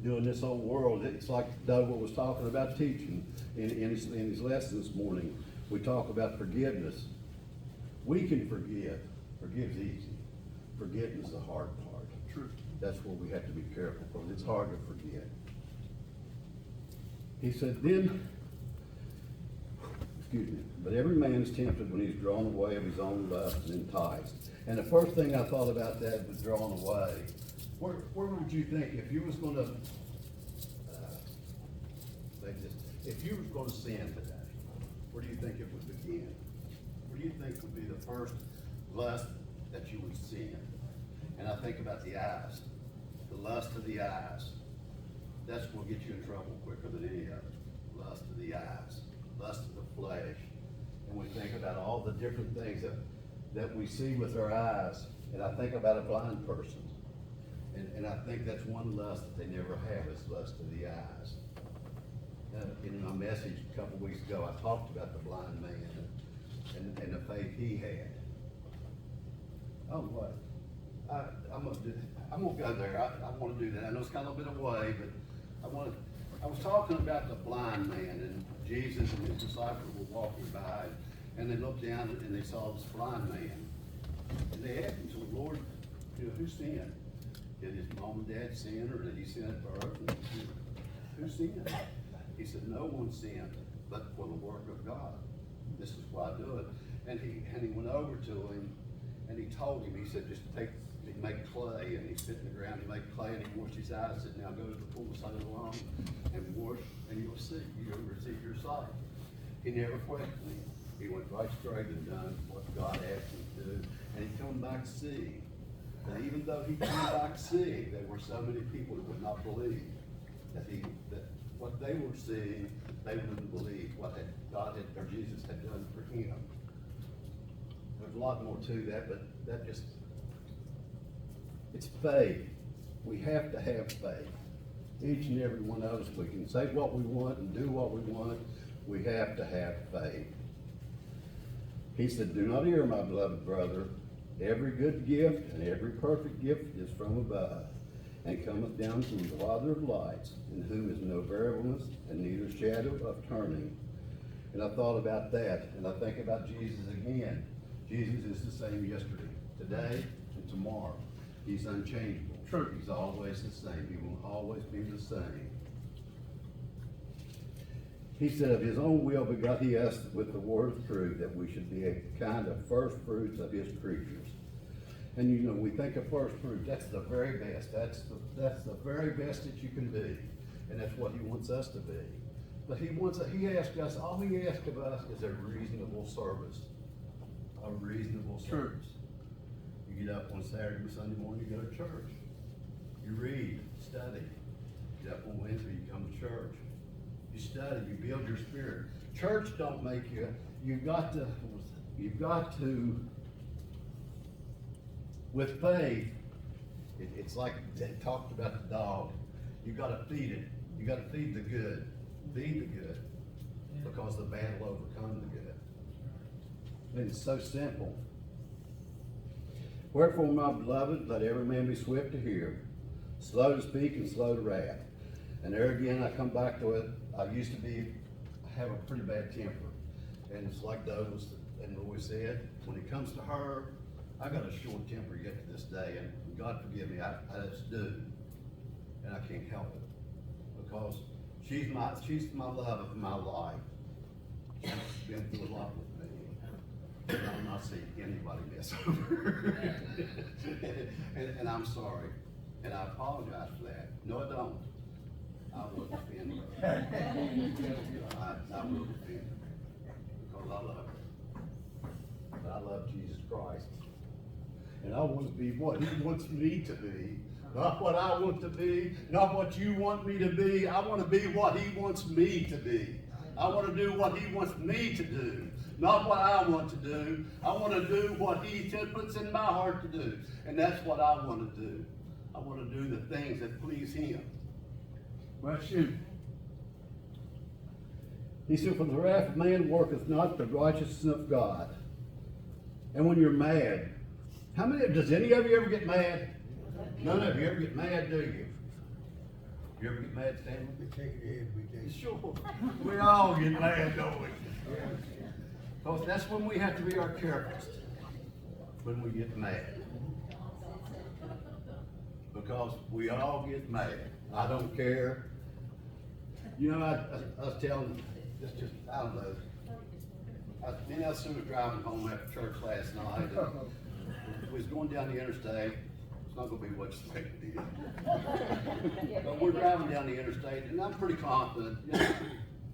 do in this old world. It's like Dovel was talking about teaching in his lesson this morning. We talk about forgiveness. We can forgive. Forgive's easy. Forgetting is the hard part. True. That's where we have to be careful, because it's hard to forget. He said, but every man is tempted when he's drawn away of his own lust and enticed. And the first thing I thought about that was drawn away. Where would you think, if you was going to, if you was going to sin today, where do you think it would begin? Where do you think would be the first lust that you would sin? And I think about the eyes, the lust of the eyes. That's what will get you in trouble quicker than any of it. Lust of the eyes. lust of the flesh. And we think about all the different things that we see with our eyes. And I think about a blind person. And I think that's one lust that they never have, is lust of the eyes. In my message a couple weeks ago, I talked about the blind man and the faith he had. Oh, what? I'm gonna go there. I want to do that. I know it's kind of a bit away, but I was talking about the blind man, and Jesus and his disciples were walking by, and they looked down and they saw this blind man. And they asked him, so Lord, who sinned? Did his mom and dad sin, or did he sin at birth? And he said, who sinned? He said, no one sinned, but for the work of God. This is why I do it. And he went over to him, and he told him, he said, just make clay, and he spit in the ground, he made clay, and he washed his eyes, said, now go to the pool of Siloam and wash, and you'll see, you'll receive your sight. He never questioned him. He went right straight and done what God asked him to do, and he come back seeing. And even though he came back seeing, there were so many people that would not believe that what they were seeing, they wouldn't believe what God had, or Jesus had done for him. There's a lot more to that, but that just, it's faith. We have to have faith. Each and every one of us, we can say what we want and do what we want. We have to have faith. He said, do not err, my beloved brother. Every good gift and every perfect gift is from above, and cometh down from the Father of lights, in whom is no variableness and neither shadow of turning. And I thought about that, and I think about Jesus again. Jesus is the same yesterday, today, and tomorrow. He's unchangeable. True. He's always the same. He will always be the same. He said, of his own will begot he us with the word of truth, that we should be a kind of first fruits of his creatures. And you know, we think of first fruit, that's the very best. That's the very best that you can be. And that's what he wants us to be. But he asks us, all he asks of us is a reasonable service. A reasonable service. You get up on Saturday and Sunday morning, you go to church. You read, study. You get up on Wednesday, you come to church. You study, you build your spirit. Church don't make you, you've got to, with faith, it's like they talked about the dog. You've got to feed it. You've got to feed the good. Feed the good. Because the bad will overcome the good. And it's so simple. Wherefore, my beloved, let every man be swift to hear, slow to speak and slow to wrath. And there again, I come back to it. I have a pretty bad temper. And it's like Dovel and Roy said, when it comes to her, I got a short temper yet to this day, and God forgive me, I just do. And I can't help it. Because she's my love of my life. She's been through a lot with me. And I'm not seeing anybody mess over her. and I'm sorry. And I apologize for that. No, I don't. I will defend her. I will defend her. Because I love her. But I love Jesus Christ. And I want to be what he wants me to be. Not what I want to be. Not what you want me to be. I want to be what he wants me to be. I want to do what he wants me to do. Not what I want to do. I want to do what he puts in my heart to do. And that's what I want to do. I want to do the things that please him. Bless you. He said, for the wrath of man worketh not the righteousness of God. And when you're mad, does any of you ever get mad? None of you ever get mad, do you? You ever get mad, Stanley? We take it ahead, we take it. Sure. We all get mad, don't we? Because that's when we have to be our carefulest. When we get mad. Because we all get mad. I don't care. You know, I was telling, I don't know. Me and Elsie was driving home after church last night. And we was going down the interstate. It's not going to be what you think it is. But we're driving down the interstate, and I'm pretty confident. You know,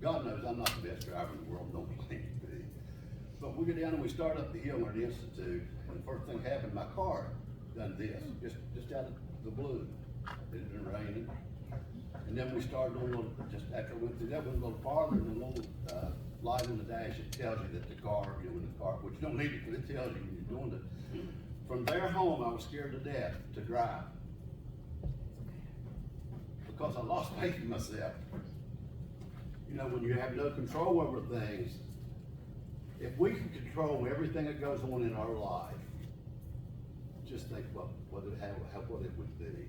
God knows I'm not the best driver in the world. Don't claim to be. But we go down and we start up the hill near the Institute, and the first thing happened, my car done this, just out of the blue. It had been raining. And then we started on a little, just after we went through that, went a little farther, and a little light on the dash that tells you that the car, you know, when the car, which you don't need it, but it tells you when you're doing it. From there home, I was scared to death to drive. Because I lost faith in myself. You know, when you have no control over things, if we can control everything that goes on in our life, just think what it would be.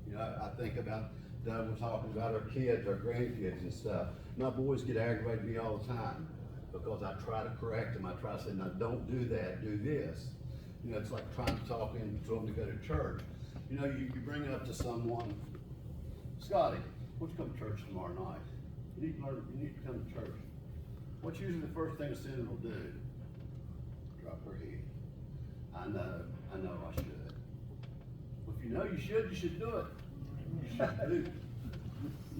You know, I think about Dovel talking about our kids, our grandkids and stuff. My boys get aggravated with me all the time because I try to correct them. I try to say, no, don't do that, do this. You know, it's like trying to talk into them to go to church. You know, you bring it up to someone, Scotty, why don't you come to church tomorrow night? You need to come to church. What's usually the first thing a sinner will do? Drop her head. I know I should. Well, if you know you should do it.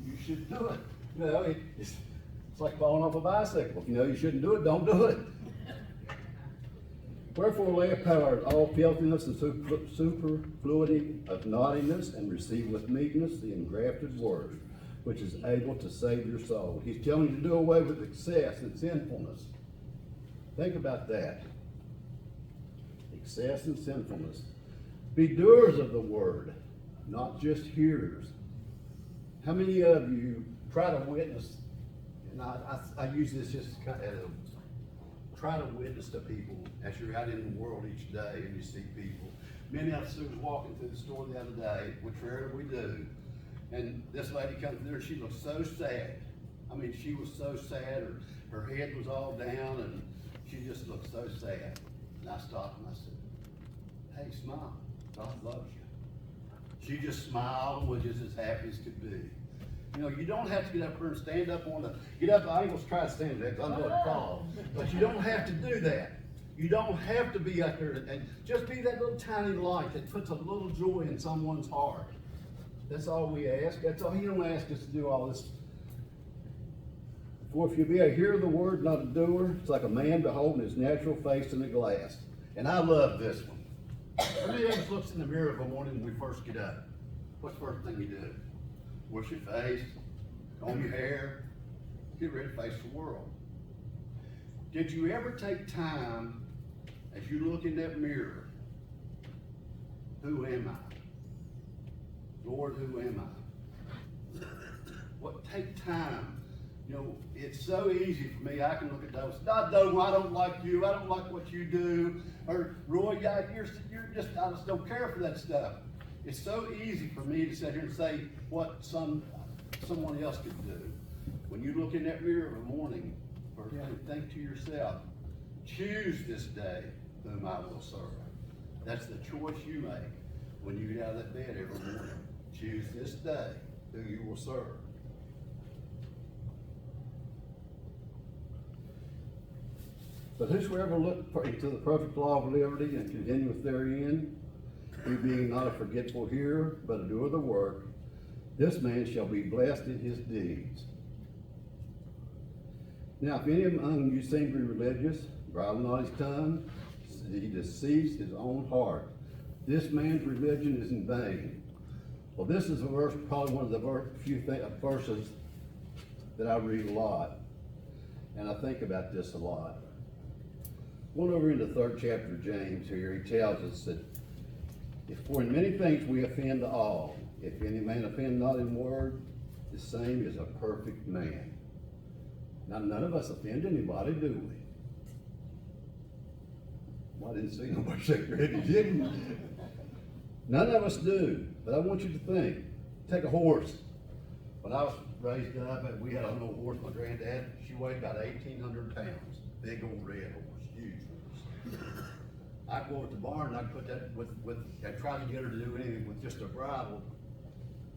You should do it. You know, it's like falling off a bicycle. If you know you shouldn't do it, don't do it. Wherefore lay apart all filthiness and superfluity of naughtiness, and receive with meekness the engrafted word, which is able to save your soul. He's telling you to do away with excess and sinfulness. Think about that. Excess and sinfulness. Be doers of the word, not just hearers. How many of you try to witness, and I use this just kind of, try to witness to people as you're out in the world each day and you see people. Many of us was walking through the store the other day, which rarely we do, and this lady comes through and she looked so sad. I mean, she was so sad, her head was all down and she just looked so sad. And I stopped and I said, hey, smile, God loves you. She just smiled and was just as happy as could be. You know, you don't have to get up here and stand up on the, get up, I ain't gonna try to stand there because I'm gonna fall. But you don't have to do that. You don't have to be up there and just be that little tiny light that puts a little joy in someone's heart. That's all we ask. That's all. He don't ask us to do all this. For if you be a hearer of the word, not a doer, it's like a man beholding his natural face in the glass. And I love this one. How many of us looks in the mirror of a morning when we first get up? What's the first thing you do? Wash your face, comb your hair, get ready to face the world. Did you ever take time as you look in that mirror? Who am I? Lord, who am I? What, take time. You know, it's so easy for me. I can look at those. I don't like you. I don't like what you do. Or Roy, you're just, I just don't care for that stuff. It's so easy for me to sit here and say what someone else could do. When you look in that mirror in the morning, and think to yourself, choose this day whom I will serve. That's the choice you make when you get out of that bed every morning. Choose this day who you will serve. But whosoever look into the perfect law of liberty and continueth therein, he being not a forgetful hearer, but a doer of the work, this man shall be blessed in his deeds. Now, if any among you seem to be religious, bridle not his tongue, he deceives his own heart. This man's religion is in vain. Well, this is a verse, probably one of the few verses that I read a lot, and I think about this a lot. Going over in the 3rd chapter of James here, he tells us that for in many things we offend all. If any man offend not in word, the same is a perfect man. Now, none of us offend anybody, do we? Well, I didn't see nobody shake their head, didn't. None of us do. But I want you to think. Take a horse. When I was raised up, we had an old horse, my granddad. She weighed about 1,800 pounds. Big old red horse, huge horse. I'd go at the barn and I'd put that I'd try to get her to do anything with just a bridle.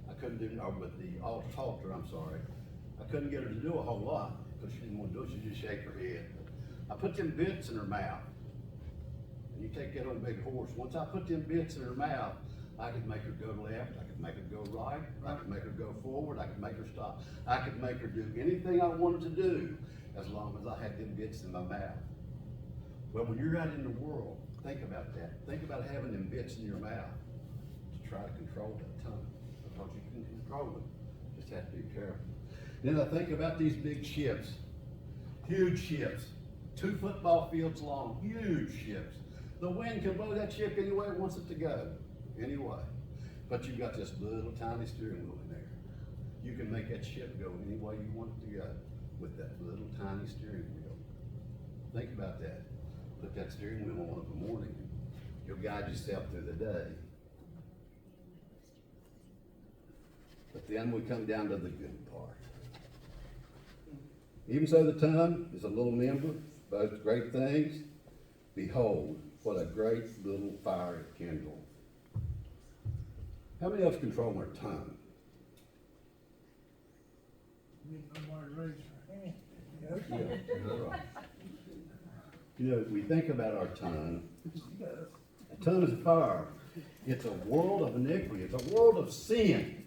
I couldn't do, or with the halter, I'm sorry. I couldn't get her to do a whole lot because she didn't want to do it, she'd just shake her head. I put them bits in her mouth. And you take that old big horse, once I put them bits in her mouth, I could make her go left, I could make her go right, I could make her go forward, I could make her stop. I could make her do anything I wanted to do as long as I had them bits in my mouth. Well, when you're out in the world, think about that. Think about having them bits in your mouth to try to control that tongue, because you can control it. Just have to be careful. Then I think about these big ships Huge ships, 2 football fields long, huge ships. The wind can blow that ship any way it wants it to go, anyway. But you've got this little tiny steering wheel in there. You can make that ship go any way you want it to go with that little tiny steering wheel. Think about that. Put that steering wheel on in the morning. You'll guide yourself through the day. But then we come down to the good part. Even so, the tongue is a little member, both great things. Behold, what a great little fire it kindles. How many of us control our tongue? Nobody raised their hand. Yeah, that's right. You know, we think about our tongue. A tongue is a fire. It's a world of iniquity. It's a world of sin.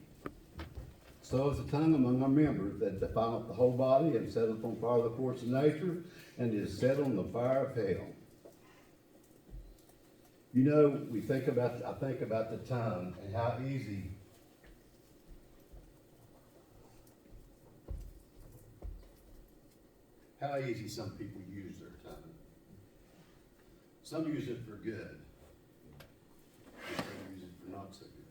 So is the tongue among our members that defileth the whole body and setteth on fire the course of nature and is set on the fire of hell. You know, I think about the tongue and how easy some people use their tongue. Some use it for good. And some use it for not so good.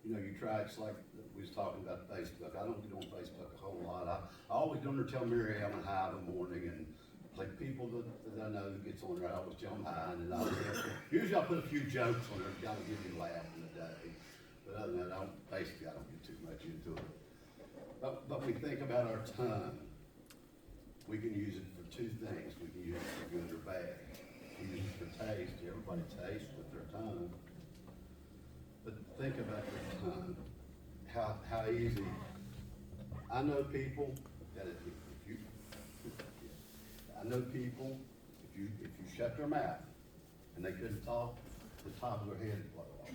You know, you try, it's like we was talking about Facebook. I don't get on Facebook a whole lot. I always don't tell Mary Ellen hi in the morning, and like people that I know that gets on there, I always tell them hi, and then usually I'll put a few jokes on there to kind of give you a laugh in the day. But other than that, I don't get too much into it. But we think about our tongue. We can use it for 2 things. We can use it for good or bad. We use it for taste. Everybody tastes with their tongue. But think about your tongue. How easy. I know people that if you shut their mouth and they couldn't talk, the top of their head would blow off.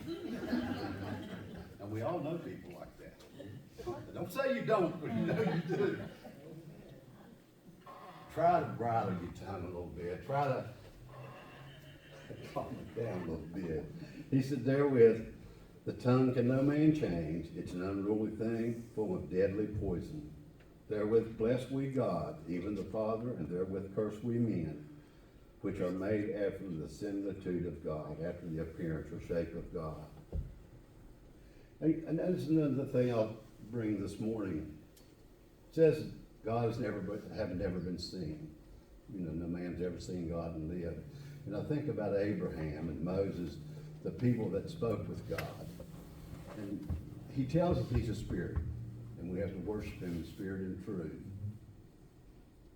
And we all know people like that. Don't say you don't, but you know you do. Try to bridle your tongue a little bit. Try to calm it down a little bit. He said, therewith, the tongue can no man change. It's an unruly thing, full of deadly poison. Therewith bless we God, even the Father, and therewith curse we men, which are made after the similitude of God, after the appearance or shape of God. And that's another thing I'll bring this morning. It says God has never been seen. You know, no man's ever seen God and lived. And I think about Abraham and Moses, the people that spoke with God. And he tells us he's a spirit, and we have to worship him in spirit and truth.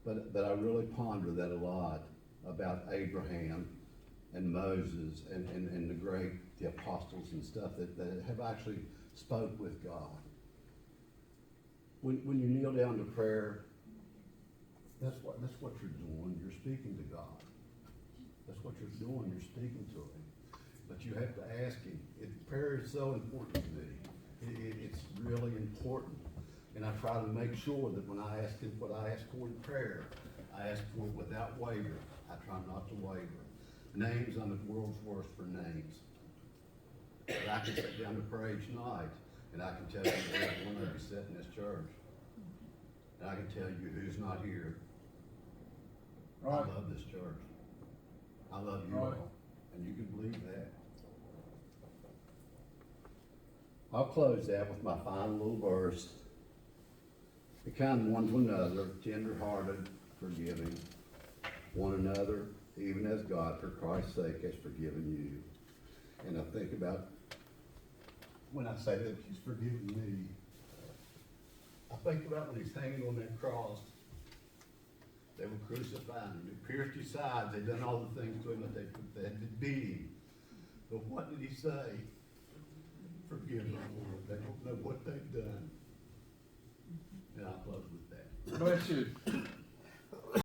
But I really ponder that a lot about Abraham and Moses and the apostles and stuff that have actually spoke with God. When you kneel down to prayer, that's what you're doing. You're speaking to God. That's what you're doing. You're speaking to him. But you have to ask him. Prayer is so important to me. It's really important. And I try to make sure that when I ask him what I ask for in prayer, I ask for it without waver. I try not to waver. Names, I'm at world's worst for names. But I can sit down to pray each night, and I can tell you where one of you sit in this church. And I can tell you who's not here. I love this church. I love you all. And you can believe that. I'll close that with my final little verse. Be kind one to another, tender-hearted, forgiving one another, even as God, for Christ's sake, has forgiven you. And I think about, when I say that he's forgiven me, I think about when he's hanging on that cross. They were crucifying him. They pierced his sides. They done all the things to him that they had to beat him. But what did he say? Forgive them, Lord. They don't know what they've done. And I'll close with that. Bless you.